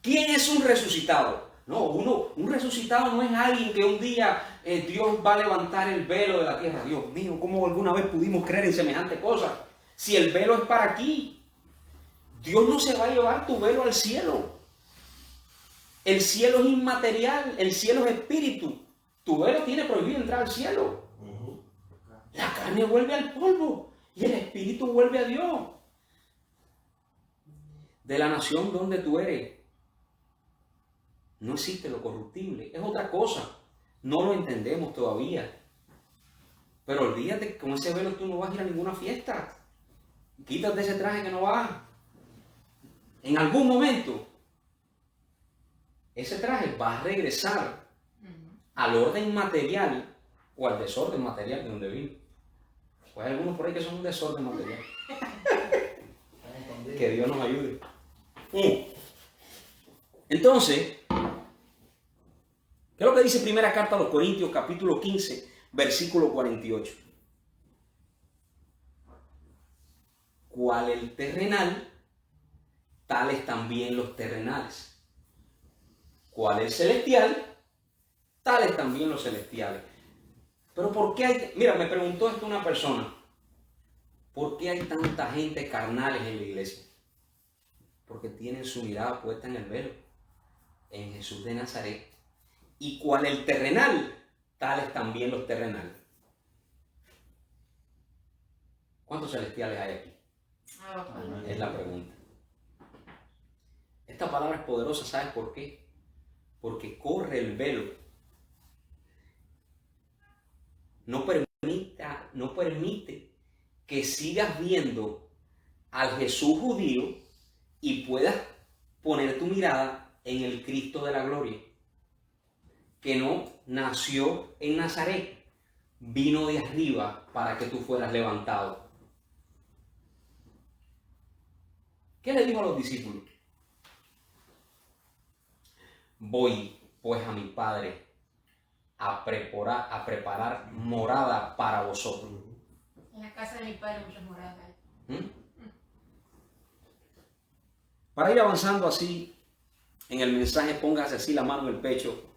¿Quién es un resucitado? No, un resucitado no es alguien que un día Dios va a levantar el velo de la tierra. Dios mío, ¿cómo alguna vez pudimos creer en semejante cosa? Si el velo es para aquí, Dios no se va a llevar tu velo al cielo. El cielo es inmaterial, el cielo es espíritu. Tu velo tiene prohibido entrar al cielo. La carne vuelve al polvo y el espíritu vuelve a Dios. De la nación donde tú eres, no existe lo corruptible, es otra cosa. No lo entendemos todavía. Pero olvídate, con ese velo tú no vas a ir a ninguna fiesta. Quítate ese traje que no vas. En algún momento, ese traje va a regresar al orden material o al desorden material de donde vino. Pues hay algunos por ahí que son un desorden material. Que Dios nos ayude. Entonces, ¿qué es lo que dice primera carta a los Corintios, capítulo 15, versículo 48? ¿Cuál el terrenal? Tales también los terrenales. ¿Cuál el celestial? Tales también los celestiales. Pero ¿por qué hay? Mira, me preguntó esto una persona. ¿Por qué hay tanta gente carnales en la iglesia? Porque tienen su mirada puesta en el velo, en Jesús de Nazaret. ¿Y cuál el terrenal? Tales también los terrenales. ¿Cuántos celestiales hay aquí? Es la pregunta. Esta palabra es poderosa, ¿sabes por qué? Porque corre el velo no permite que sigas viendo al Jesús judío y puedas poner tu mirada en el Cristo de la gloria, que no nació en Nazaret, vino de arriba para que tú fueras levantado. ¿Qué le dijo a los discípulos? Voy pues a mi Padre a preparar morada para vosotros. En la casa de mi padre muchas moradas hay. Para ir avanzando así en el mensaje, póngase así la mano en el pecho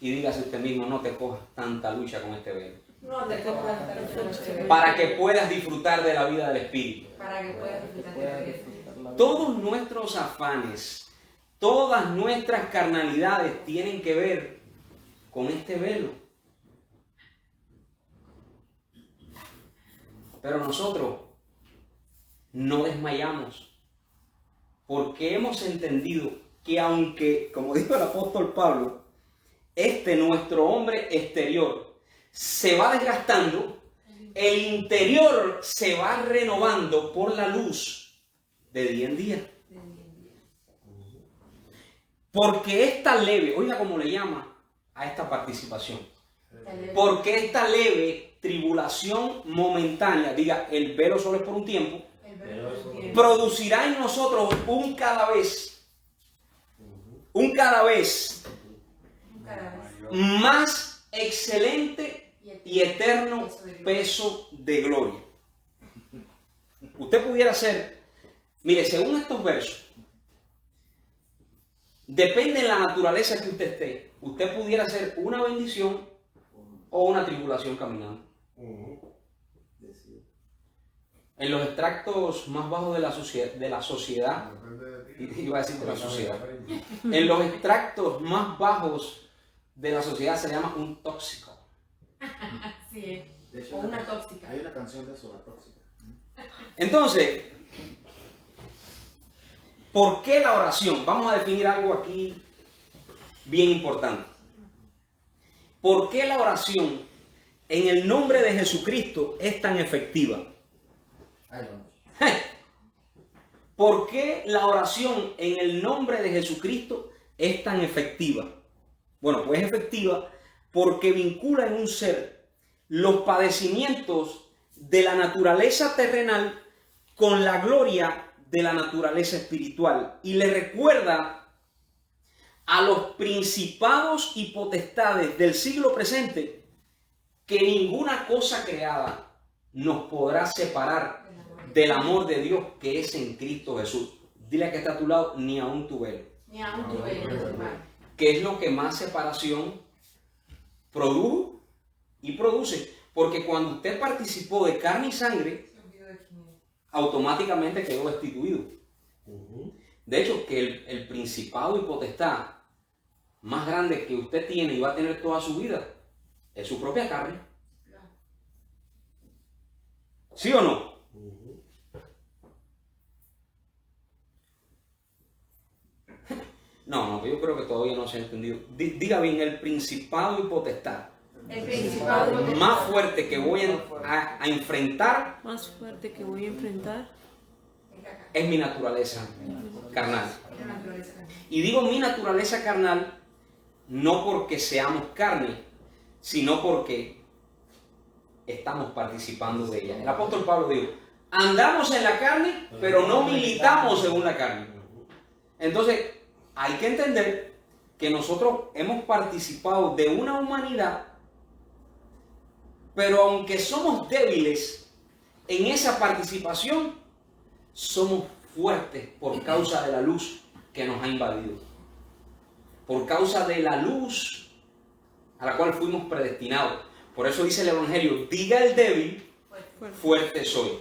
y dígase usted mismo, no te cojas tanta lucha con este velo. No te cojas tanta lucha con este velo. Para que puedas disfrutar de la vida del Espíritu. Para que puedas disfrutar de la vida. Todos nuestros afanes, todas nuestras carnalidades tienen que ver con este velo. Pero nosotros no desmayamos, porque hemos entendido que aunque, como dijo el apóstol Pablo, nuestro hombre exterior se va desgastando, el interior se va renovando por la luz de día en día. Porque esta leve, oiga cómo le llama a esta participación, porque esta leve tribulación momentánea, diga, el velo solo es por un tiempo, producirá en nosotros un cada vez más excelente y eterno peso de gloria. Usted pudiera ser, mire, según estos versos, depende de la naturaleza que usted esté, usted pudiera ser una bendición o una tribulación caminando. En los extractos más bajos de la sociedad, iba a decir de la sociedad, en los extractos más bajos de la sociedad se le llama un tóxico. Sí, De hecho, o una tóxica. Hay una canción de eso, la tóxica. Entonces, ¿por qué la oración? Vamos a definir algo aquí bien importante. ¿Por qué la oración en el nombre de Jesucristo es tan efectiva? Ahí vamos. ¿Por qué la oración en el nombre de Jesucristo es tan efectiva? Bueno, pues es efectiva porque vincula en un ser los padecimientos de la naturaleza terrenal con la gloria de la naturaleza espiritual y le recuerda a los principados y potestades del siglo presente que ninguna cosa creada nos podrá separar del amor de Dios que es en Cristo Jesús. Dile que está a tu lado, ni aun tu velo. Ni aún tu velo, hermano. ¿Qué es lo que más separación produjo y produce? Porque cuando usted participó de carne y sangre, automáticamente quedó destituido. De hecho, que el principado y potestad más grande que usted tiene y va a tener toda su vida es su propia carne. ¿Sí o no? No, yo creo que todavía no se ha entendido. Diga bien, el principado y potestad El principado y potestad más fuerte que voy a enfrentar Más fuerte que voy a enfrentar es mi naturaleza carnal. es la naturaleza carnal. Y digo mi naturaleza carnal no porque seamos carne, sino porque estamos participando de ella. El apóstol Pablo dijo, andamos en la carne, pero no militamos según la carne. Entonces, hay que entender que nosotros hemos participado de una humanidad, pero aunque somos débiles en esa participación, somos fuertes por causa de la luz que nos ha invadido. Por causa de la luz a la cual fuimos predestinados. Por eso dice el Evangelio, diga el débil, fuerte soy.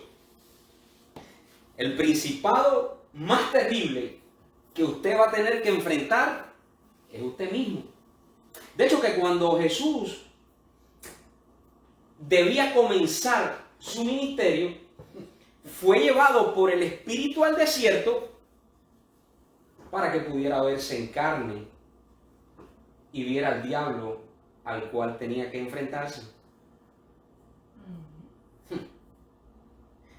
El principado más terrible que usted va a tener que enfrentar es usted mismo. De hecho, que cuando Jesús debía comenzar su ministerio, fue llevado por el Espíritu al desierto para que pudiera verse en carne y viera al diablo al cual tenía que enfrentarse.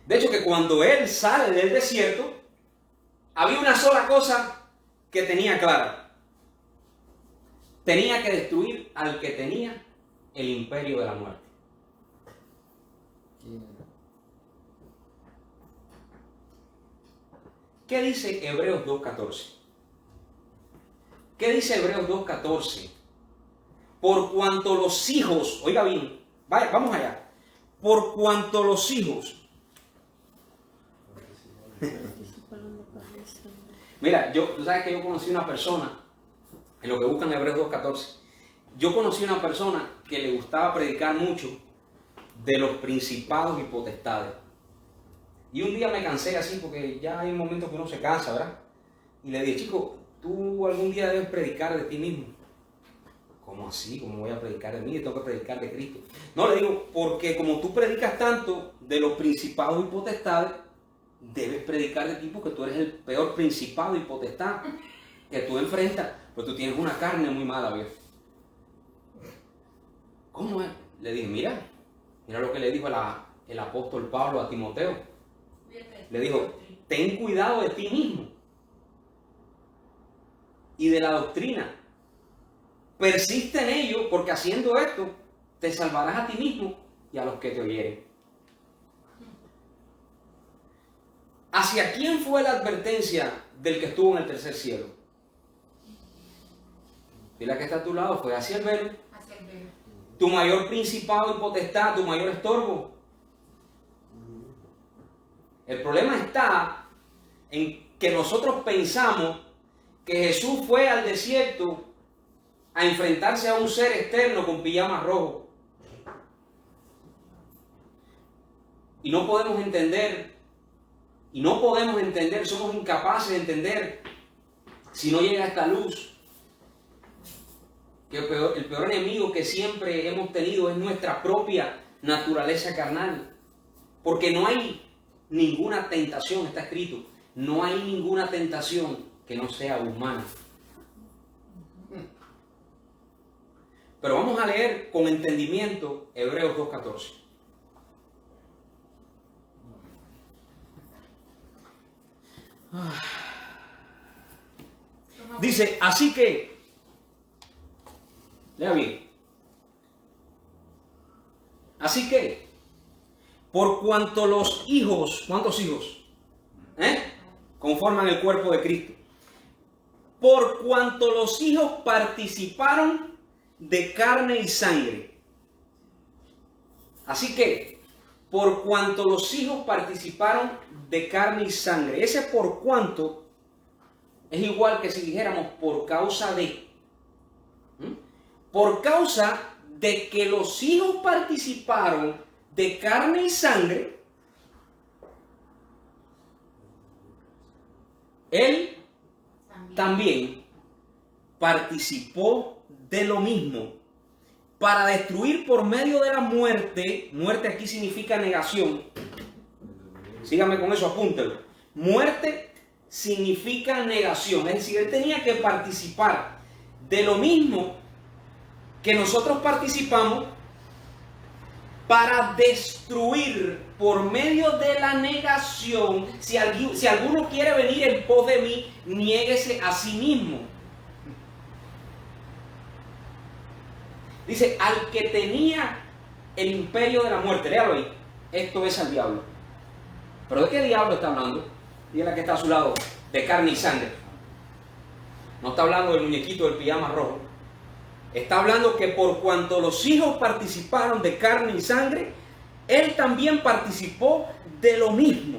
De hecho, que cuando él sale del desierto, había una sola cosa que tenía clara. Tenía que destruir al que tenía el imperio de la muerte. ¿Qué dice Hebreos 2.14? ¿Qué dice Hebreos 2.14? Por cuanto los hijos, oiga bien, vamos allá. Por cuanto los hijos. Mira, tú sabes que yo conocí una persona, en lo que buscan Hebreos 2.14, yo conocí una persona que le gustaba predicar mucho de los principados y potestades. Y un día me cansé así, porque ya hay un momento que uno se cansa, ¿verdad? Y le dije, chico, tú algún día debes predicar de ti mismo. ¿Cómo así? ¿Cómo voy a predicar de mí? Tengo que predicar de Cristo. No, le digo, porque como tú predicas tanto de los principados y potestades, debes predicar de ti porque tú eres el peor principado y potestad que tú enfrentas. Pues tú tienes una carne muy mala, viejo. ¿Cómo es? Le dije, mira lo que le dijo el apóstol Pablo a Timoteo. Le dijo, ten cuidado de ti mismo y de la doctrina. Persiste en ello, porque haciendo esto te salvarás a ti mismo y a los que te oyeren. ¿Hacia quién fue la advertencia del que estuvo en el tercer cielo? Y la que está a tu lado fue hacia el velo. Hacia el velo. Tu mayor principado y potestad, tu mayor estorbo. El problema está en que nosotros pensamos que Jesús fue al desierto a enfrentarse a un ser externo con pijama rojo. Y no podemos entender, somos incapaces de entender, si no llega esta luz, que el peor enemigo que siempre hemos tenido es nuestra propia naturaleza carnal. Porque no hay ninguna tentación, está escrito, no hay ninguna tentación que no sea humana. Pero vamos a leer con entendimiento Hebreos 2.14. Dice, así que, lea bien, así que, por cuanto los hijos, ¿cuántos hijos? Conforman el cuerpo de Cristo. Por cuanto los hijos participaron de carne y sangre. Así que, por cuanto los hijos participaron de carne y sangre. Ese por cuanto es igual que si dijéramos por causa de. Por causa de que los hijos participaron de carne y sangre, él también participó de lo mismo, para destruir por medio de la muerte. Muerte aquí significa negación. Síganme con eso, apúntenlo. Muerte significa negación. Es decir, él tenía que participar de lo mismo que nosotros participamos, para destruir por medio de la negación. Si alguno quiere venir en pos de mí, niéguese a sí mismo. Dice, al que tenía el imperio de la muerte. Léalo ahí. Esto es al diablo. ¿Pero de qué diablo está hablando? Dígale que está a su lado. De carne y sangre. No está hablando del muñequito del pijama rojo. Está hablando que por cuanto los hijos participaron de carne y sangre, él también participó de lo mismo,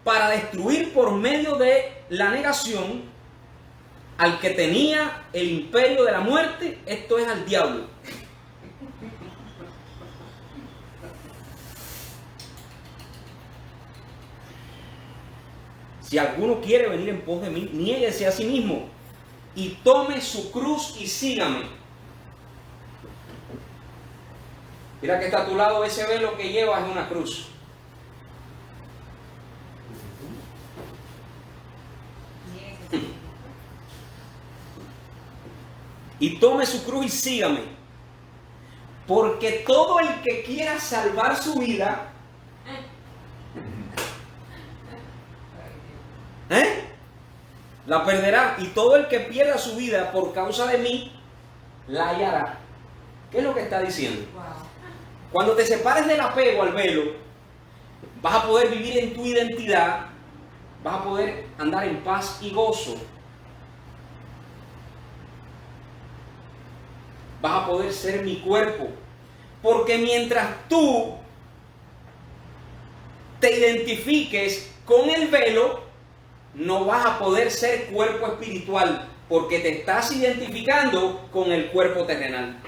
para destruir por medio de la negación al que tenía el imperio de la muerte, esto es al diablo. Si alguno quiere venir en pos de mí, niéguese a sí mismo y tome su cruz y sígame. Mira que está a tu lado, ese velo que llevas es una cruz. Y tome su cruz y sígame. Porque todo el que quiera salvar su vida, La perderá, y todo el que pierda su vida por causa de mí, la hallará. ¿Qué es lo que está diciendo? Wow. Cuando te separes del apego al velo, vas a poder vivir en tu identidad, vas a poder andar en paz y gozo. Vas a poder ser mi cuerpo. Porque mientras tú te identifiques con el velo, no vas a poder ser cuerpo espiritual, porque te estás identificando con el cuerpo terrenal.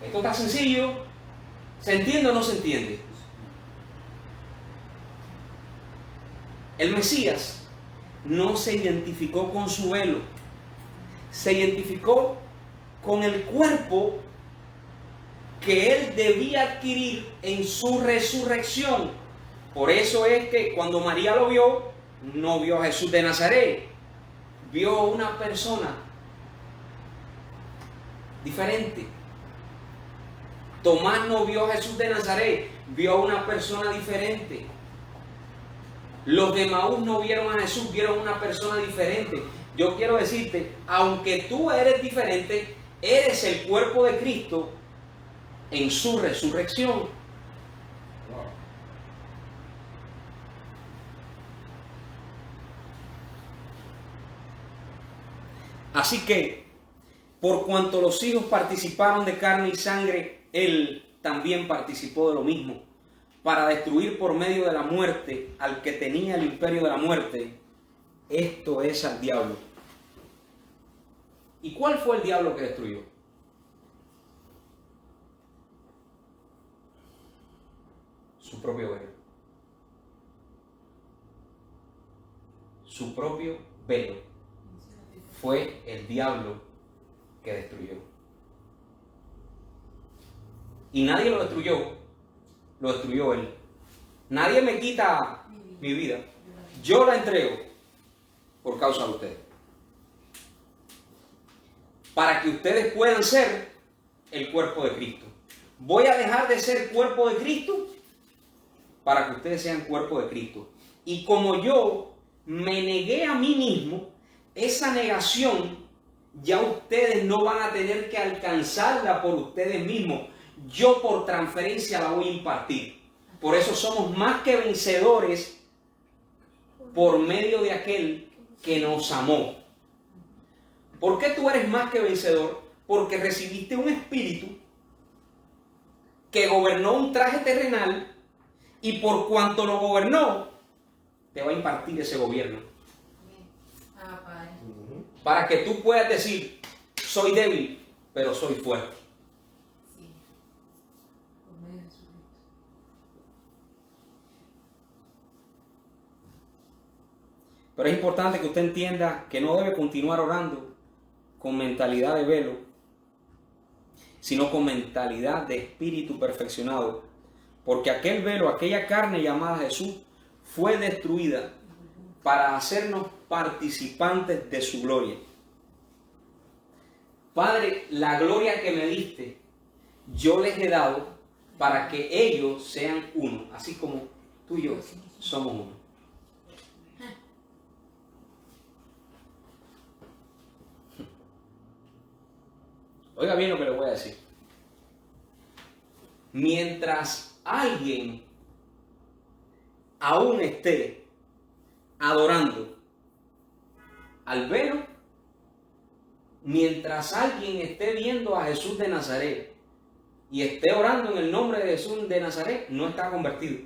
Esto está sencillo. ¿Se entiende o no se entiende? El Mesías no se identificó con su velo, se identificó con el cuerpo que él debía adquirir en su resurrección. Por eso es que cuando María lo vio, no vio a Jesús de Nazaret, vio a una persona diferente. Tomás no vio a Jesús de Nazaret, vio a una persona diferente. Los de Maús no vieron a Jesús, vieron a una persona diferente. Yo quiero decirte, aunque tú eres diferente, eres el cuerpo de Cristo en su resurrección. Así que, por cuanto los hijos participaron de carne y sangre, él también participó de lo mismo, para destruir por medio de la muerte al que tenía el imperio de la muerte, esto es al diablo. ¿Y cuál fue el diablo que destruyó? Su propio velo. Su propio velo fue el diablo que destruyó. Y nadie lo destruyó él. Nadie me quita mi vida. Yo la entrego por causa de ustedes. Para que ustedes puedan ser el cuerpo de Cristo. Voy a dejar de ser cuerpo de Cristo para que ustedes sean cuerpo de Cristo. Y como yo me negué a mí mismo, esa negación ya ustedes no van a tener que alcanzarla por ustedes mismos. Yo por transferencia la voy a impartir. Por eso somos más que vencedores por medio de aquel que nos amó. ¿Por qué tú eres más que vencedor? Porque recibiste un espíritu que gobernó un traje terrenal, y por cuanto lo gobernó, te va a impartir ese gobierno. Para que tú puedas decir, soy débil, pero soy fuerte. Pero es importante que usted entienda que no debe continuar orando con mentalidad de velo, sino con mentalidad de espíritu perfeccionado, porque aquel velo, aquella carne llamada Jesús, fue destruida para hacernos participantes de su gloria. Padre, la gloria que me diste, yo les he dado para que ellos sean uno, así como tú y yo somos uno. Oiga bien lo que le voy a decir. Mientras alguien aún esté adorando al velo, mientras alguien esté viendo a Jesús de Nazaret y esté orando en el nombre de Jesús de Nazaret, no está convertido.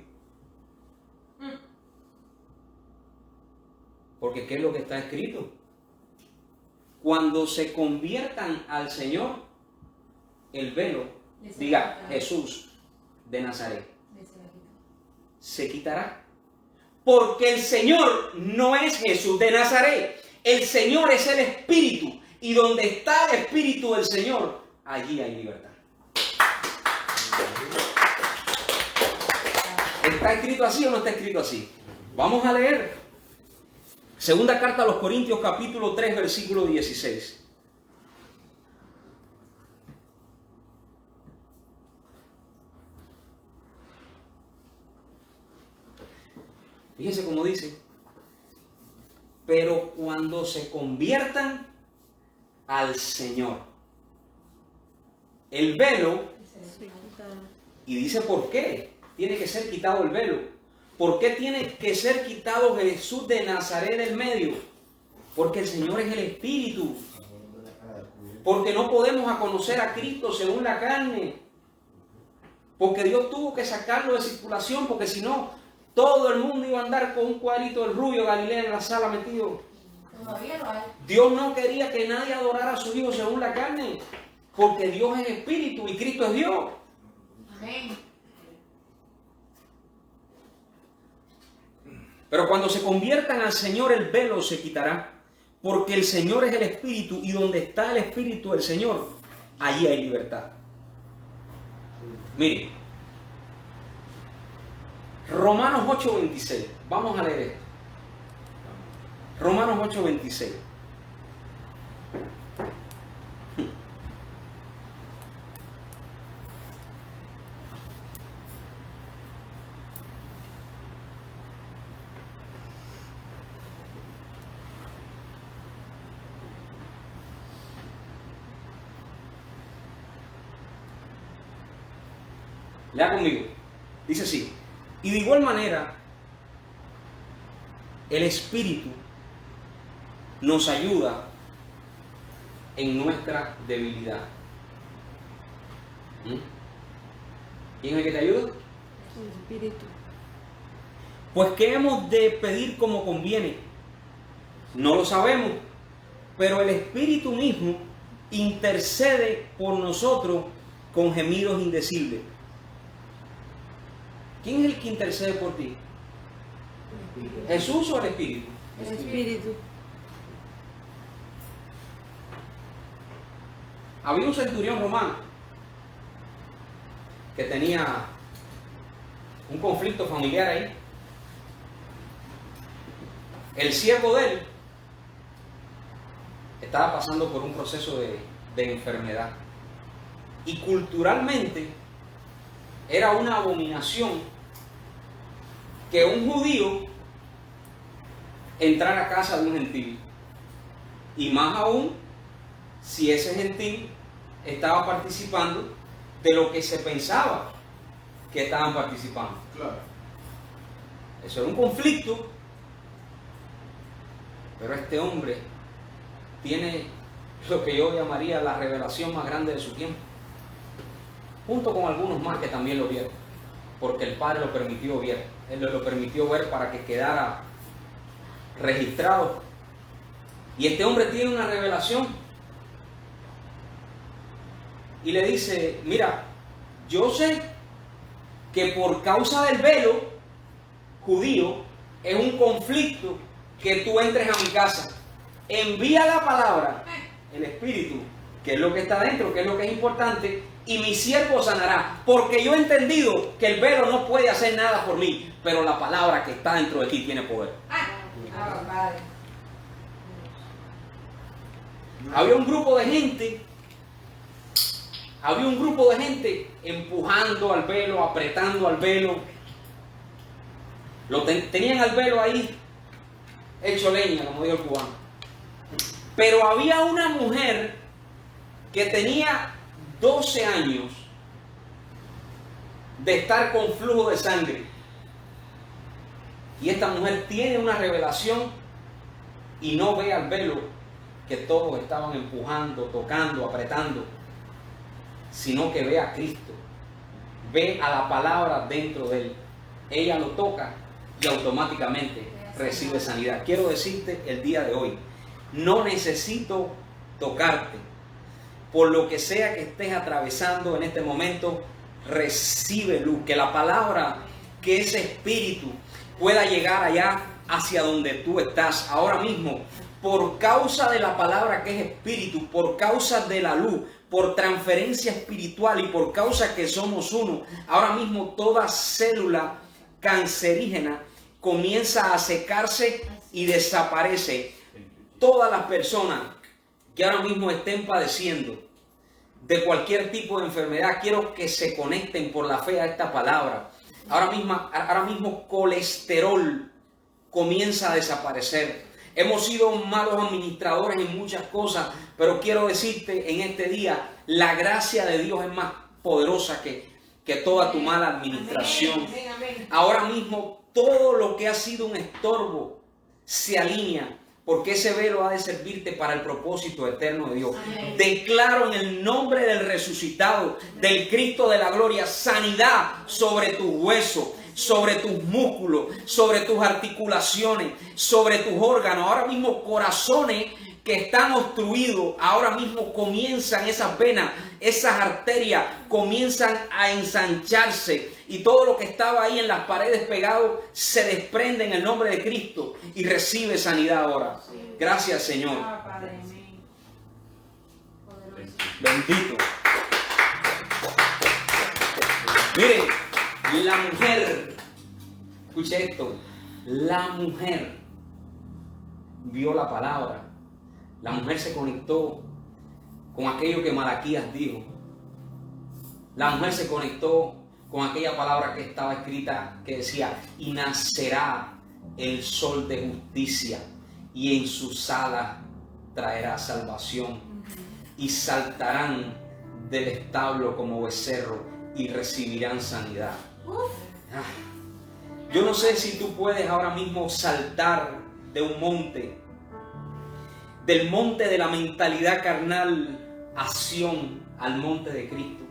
Porque ¿qué es lo que está escrito? Cuando se conviertan al Señor, el velo, diga Jesús de Nazaret, se quitará. Porque el Señor no es Jesús de Nazaret. El Señor es el Espíritu. Y donde está el Espíritu del Señor, allí hay libertad. ¿Está escrito así o no está escrito así? Vamos a leer. Segunda carta a los Corintios, capítulo 3, versículo 16. Fíjense cómo dice. Pero cuando se conviertan al Señor. El velo, y dice por qué tiene que ser quitado el velo. ¿Por qué tiene que ser quitado Jesús de Nazaret del medio? Porque el Señor es el Espíritu. Porque no podemos conocer a Cristo según la carne. Porque Dios tuvo que sacarlo de circulación, porque si no, todo el mundo iba a andar con un cuadrito del rubio Galilea en la sala metido. Todavía no hay. Dios no quería que nadie adorara a su Hijo según la carne, porque Dios es Espíritu y Cristo es Dios. Amén. Pero cuando se conviertan al Señor, el velo se quitará, porque el Señor es el Espíritu, y donde está el Espíritu del Señor, allí hay libertad. Mire, Romanos 8:26, vamos a leer esto. Romanos 8:26. Lea conmigo. Dice así. Y de igual manera, el Espíritu nos ayuda en nuestra debilidad. ¿Quién es el que te ayuda? El Espíritu. Pues ¿qué hemos de pedir como conviene? No lo sabemos, pero el Espíritu mismo intercede por nosotros con gemidos indecibles. ¿Quién es el que intercede por ti? ¿Jesús o el Espíritu? El Espíritu. Había un centurión romano que tenía un conflicto familiar ahí. El siervo de él estaba pasando por un proceso de enfermedad. Y culturalmente era una abominación que un judío entrara a casa de un gentil. Y más aún, si ese gentil estaba participando de lo que se pensaba que estaban participando. Claro. Eso era un conflicto, pero este hombre tiene lo que yo llamaría la revelación más grande de su tiempo, junto con algunos más que también lo vieron, porque el Padre lo permitió ver. Él lo permitió ver para que quedara registrado. Y este hombre tiene una revelación y le dice: mira, yo sé que por causa del velo judío es un conflicto que tú entres a mi casa. Envía la palabra, el Espíritu, que es lo que está dentro, que es lo que es importante, y mi siervo sanará, porque yo he entendido que el velo no puede hacer nada por mí, pero la palabra que está dentro de ti tiene poder. Padre. Había un grupo de gente empujando al velo, apretando al velo. Tenían al velo ahí hecho leña, como dijo el cubano. Pero había una mujer que tenía 12 años de estar con flujo de sangre. Y esta mujer tiene una revelación y no ve al velo que todos estaban empujando, tocando, apretando, sino que ve a Cristo, ve a la palabra dentro de él. Ella lo toca y automáticamente recibe sanidad. Quiero decirte el día de hoy, no necesito tocarte. Por lo que sea que estés atravesando en este momento, recibe luz. Que la palabra, que ese espíritu pueda llegar allá hacia donde tú estás ahora mismo. Por causa de la palabra que es espíritu, por causa de la luz, por transferencia espiritual y por causa que somos uno, ahora mismo toda célula cancerígena comienza a secarse y desaparece. Todas las personas que ahora mismo estén padeciendo de cualquier tipo de enfermedad, quiero que se conecten por la fe a esta palabra. Ahora mismo colesterol comienza a desaparecer. Hemos sido malos administradores en muchas cosas, pero quiero decirte en este día, la gracia de Dios es más poderosa que toda tu mala administración. Amén, amén. Ahora mismo todo lo que ha sido un estorbo se alinea, porque ese velo ha de servirte para el propósito eterno de Dios. Amén. Declaro en el nombre del resucitado, del Cristo de la gloria, sanidad sobre tus huesos, sobre tus músculos, sobre tus articulaciones, sobre tus órganos. Ahora mismo corazones que están obstruidos, ahora mismo comienzan esas venas, esas arterias comienzan a ensancharse y todo lo que estaba ahí en las paredes pegado se desprende en el nombre de Cristo y recibe sanidad ahora. Gracias, Señor. Ah, Padre, amén. Poderoso. Bendito. Miren, la mujer, escuche esto, la mujer vio la palabra. La mujer se conectó con aquello que Malaquías dijo. La mujer se conectó con aquella palabra que estaba escrita que decía, y nacerá el sol de justicia y en sus alas traerá salvación y saltarán del establo como becerro y recibirán sanidad. Yo no sé si tú puedes ahora mismo saltar de un monte, del monte de la mentalidad carnal a Sión, al monte de Cristo.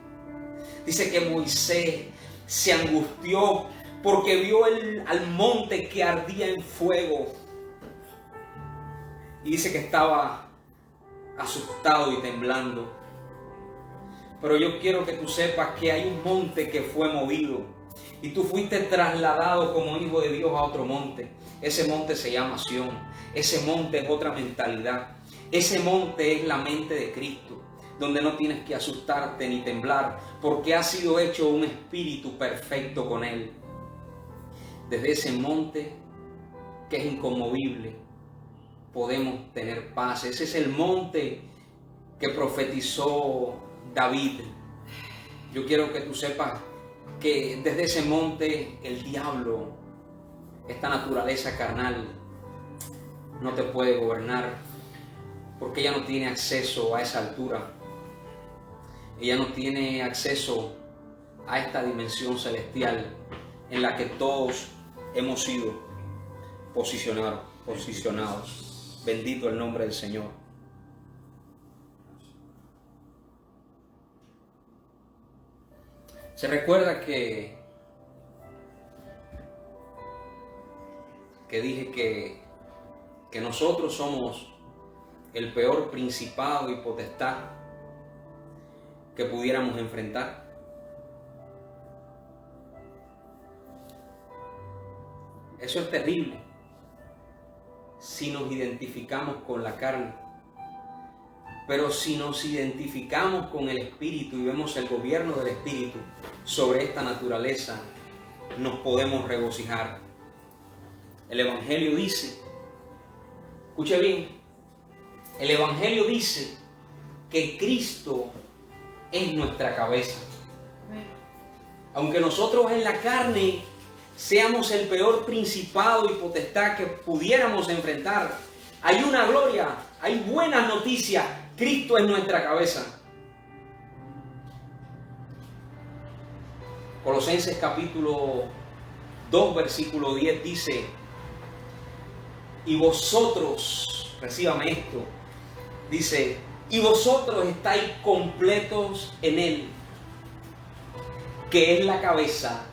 Dice que Moisés se angustió porque vio al monte que ardía en fuego. Y dice que estaba asustado y temblando. Pero yo quiero que tú sepas que hay un monte que fue movido. Y tú fuiste trasladado como hijo de Dios a otro monte. Ese monte se llama Sión. Ese monte es otra mentalidad. Ese monte es la mente de Cristo, donde no tienes que asustarte ni temblar, porque ha sido hecho un espíritu perfecto con Él. Desde ese monte que es inconmovible, podemos tener paz. Ese es el monte que profetizó David. Yo quiero que tú sepas que desde ese monte el diablo, esta naturaleza carnal, no te puede gobernar, porque ella no tiene acceso a esa altura. Ella no tiene acceso a esta dimensión celestial en la que todos hemos sido posicionados. Bendito el nombre del Señor. Se recuerda que dije que nosotros somos el peor principado y potestad que pudiéramos enfrentar. Eso es terrible si nos identificamos con la carne. Pero si nos identificamos con el Espíritu y vemos el gobierno del Espíritu sobre esta naturaleza, nos podemos regocijar. El Evangelio dice, escuche bien, el Evangelio dice que Cristo es nuestra cabeza. Aunque nosotros en la carne seamos el peor principado y potestad que pudiéramos enfrentar, hay una gloria, hay buenas noticias. Cristo es nuestra cabeza. Colosenses capítulo 2, versículo 10 dice, y vosotros, recíbame esto, dice, y vosotros estáis completos en Él, que es la cabeza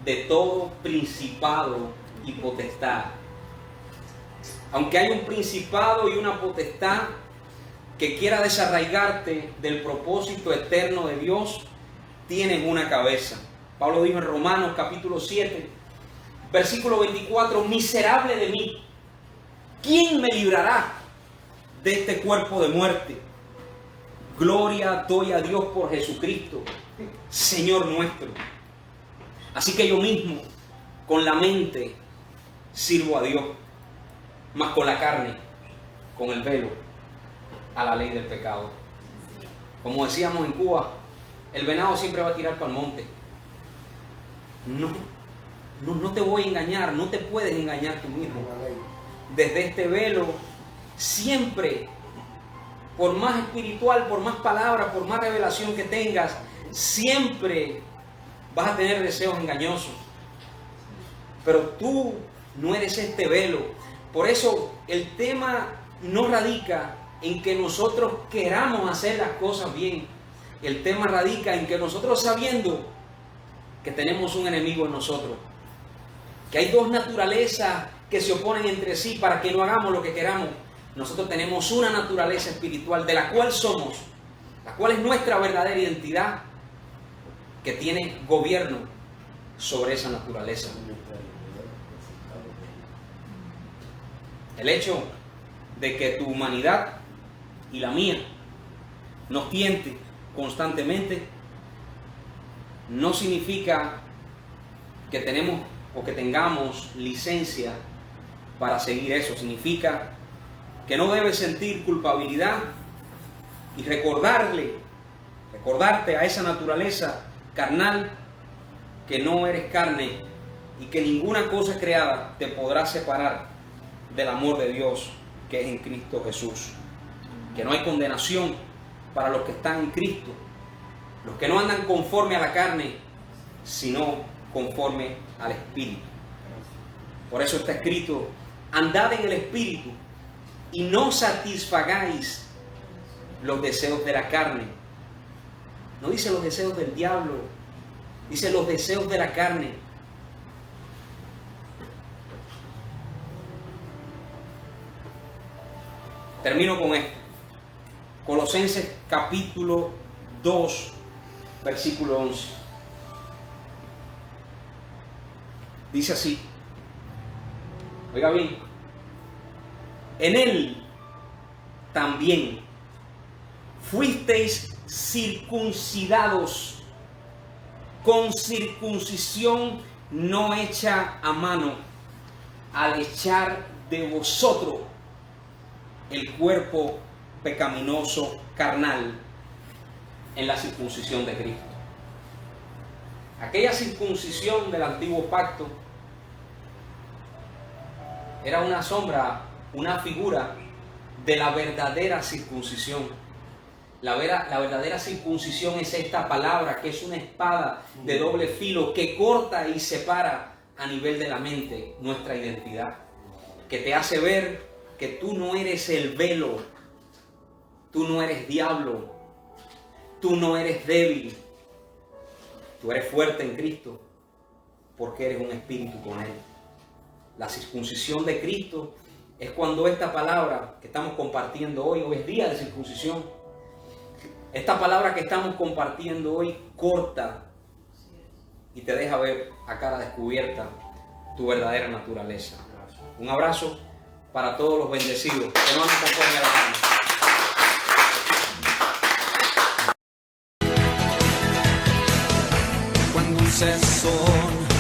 de todo principado y potestad. Aunque hay un principado y una potestad que quiera desarraigarte del propósito eterno de Dios, tienen una cabeza. Pablo dijo en Romanos capítulo 7, versículo 24, miserable de mí, ¿quién me librará de este cuerpo de muerte? Gloria doy a Dios por Jesucristo, Señor nuestro. Así que yo mismo, con la mente, sirvo a Dios, mas con la carne, con el velo, a la ley del pecado. Como decíamos en Cuba, el venado siempre va a tirar para el monte. No, no te voy a engañar, no te puedes engañar tú mismo. Una ley. Desde este velo, siempre, por más espiritual, por más palabras, por más revelación que tengas, siempre vas a tener deseos engañosos. Pero tú no eres este velo. Por eso el tema no radica en que nosotros queramos hacer las cosas bien. El tema radica en que nosotros, sabiendo que tenemos un enemigo en nosotros, que hay dos naturalezas que se oponen entre sí para que no hagamos lo que queramos, nosotros tenemos una naturaleza espiritual de la cual somos, la cual es nuestra verdadera identidad, que tiene gobierno sobre esa naturaleza. El hecho de que tu humanidad y la mía nos tiente constantemente no significa que tenemos o que tengamos licencia para seguir eso. Significa que no debes sentir culpabilidad y recordarte a esa naturaleza carnal que no eres carne y que ninguna cosa creada te podrá separar del amor de Dios que es en Cristo Jesús. Que no hay condenación para los que están en Cristo, los que no andan conforme a la carne, sino conforme al Espíritu. Por eso está escrito: andad en el Espíritu y no satisfagáis los deseos de la carne. No dice los deseos del diablo, dice los deseos de la carne. Termino con esto. Colosenses capítulo 2, versículo 11. Dice así. Oiga bien. En él también fuisteis circuncidados con circuncisión no hecha a mano, al echar de vosotros el cuerpo pecaminoso carnal en la circuncisión de Cristo. Aquella circuncisión del antiguo pacto era una sombra, una figura de la verdadera circuncisión. La verdadera circuncisión es esta palabra, que es una espada de doble filo que corta y separa a nivel de la mente nuestra identidad, que te hace ver que tú no eres el velo, tú no eres diablo, tú no eres débil, tú eres fuerte en Cristo porque eres un espíritu con Él. La circuncisión de Cristo es cuando esta palabra que estamos compartiendo hoy es día de circuncisión, esta palabra que estamos compartiendo hoy corta y te deja ver a cara descubierta tu verdadera naturaleza. Un abrazo para todos los bendecidos que no andan conforme a la carne. Cuando un sesón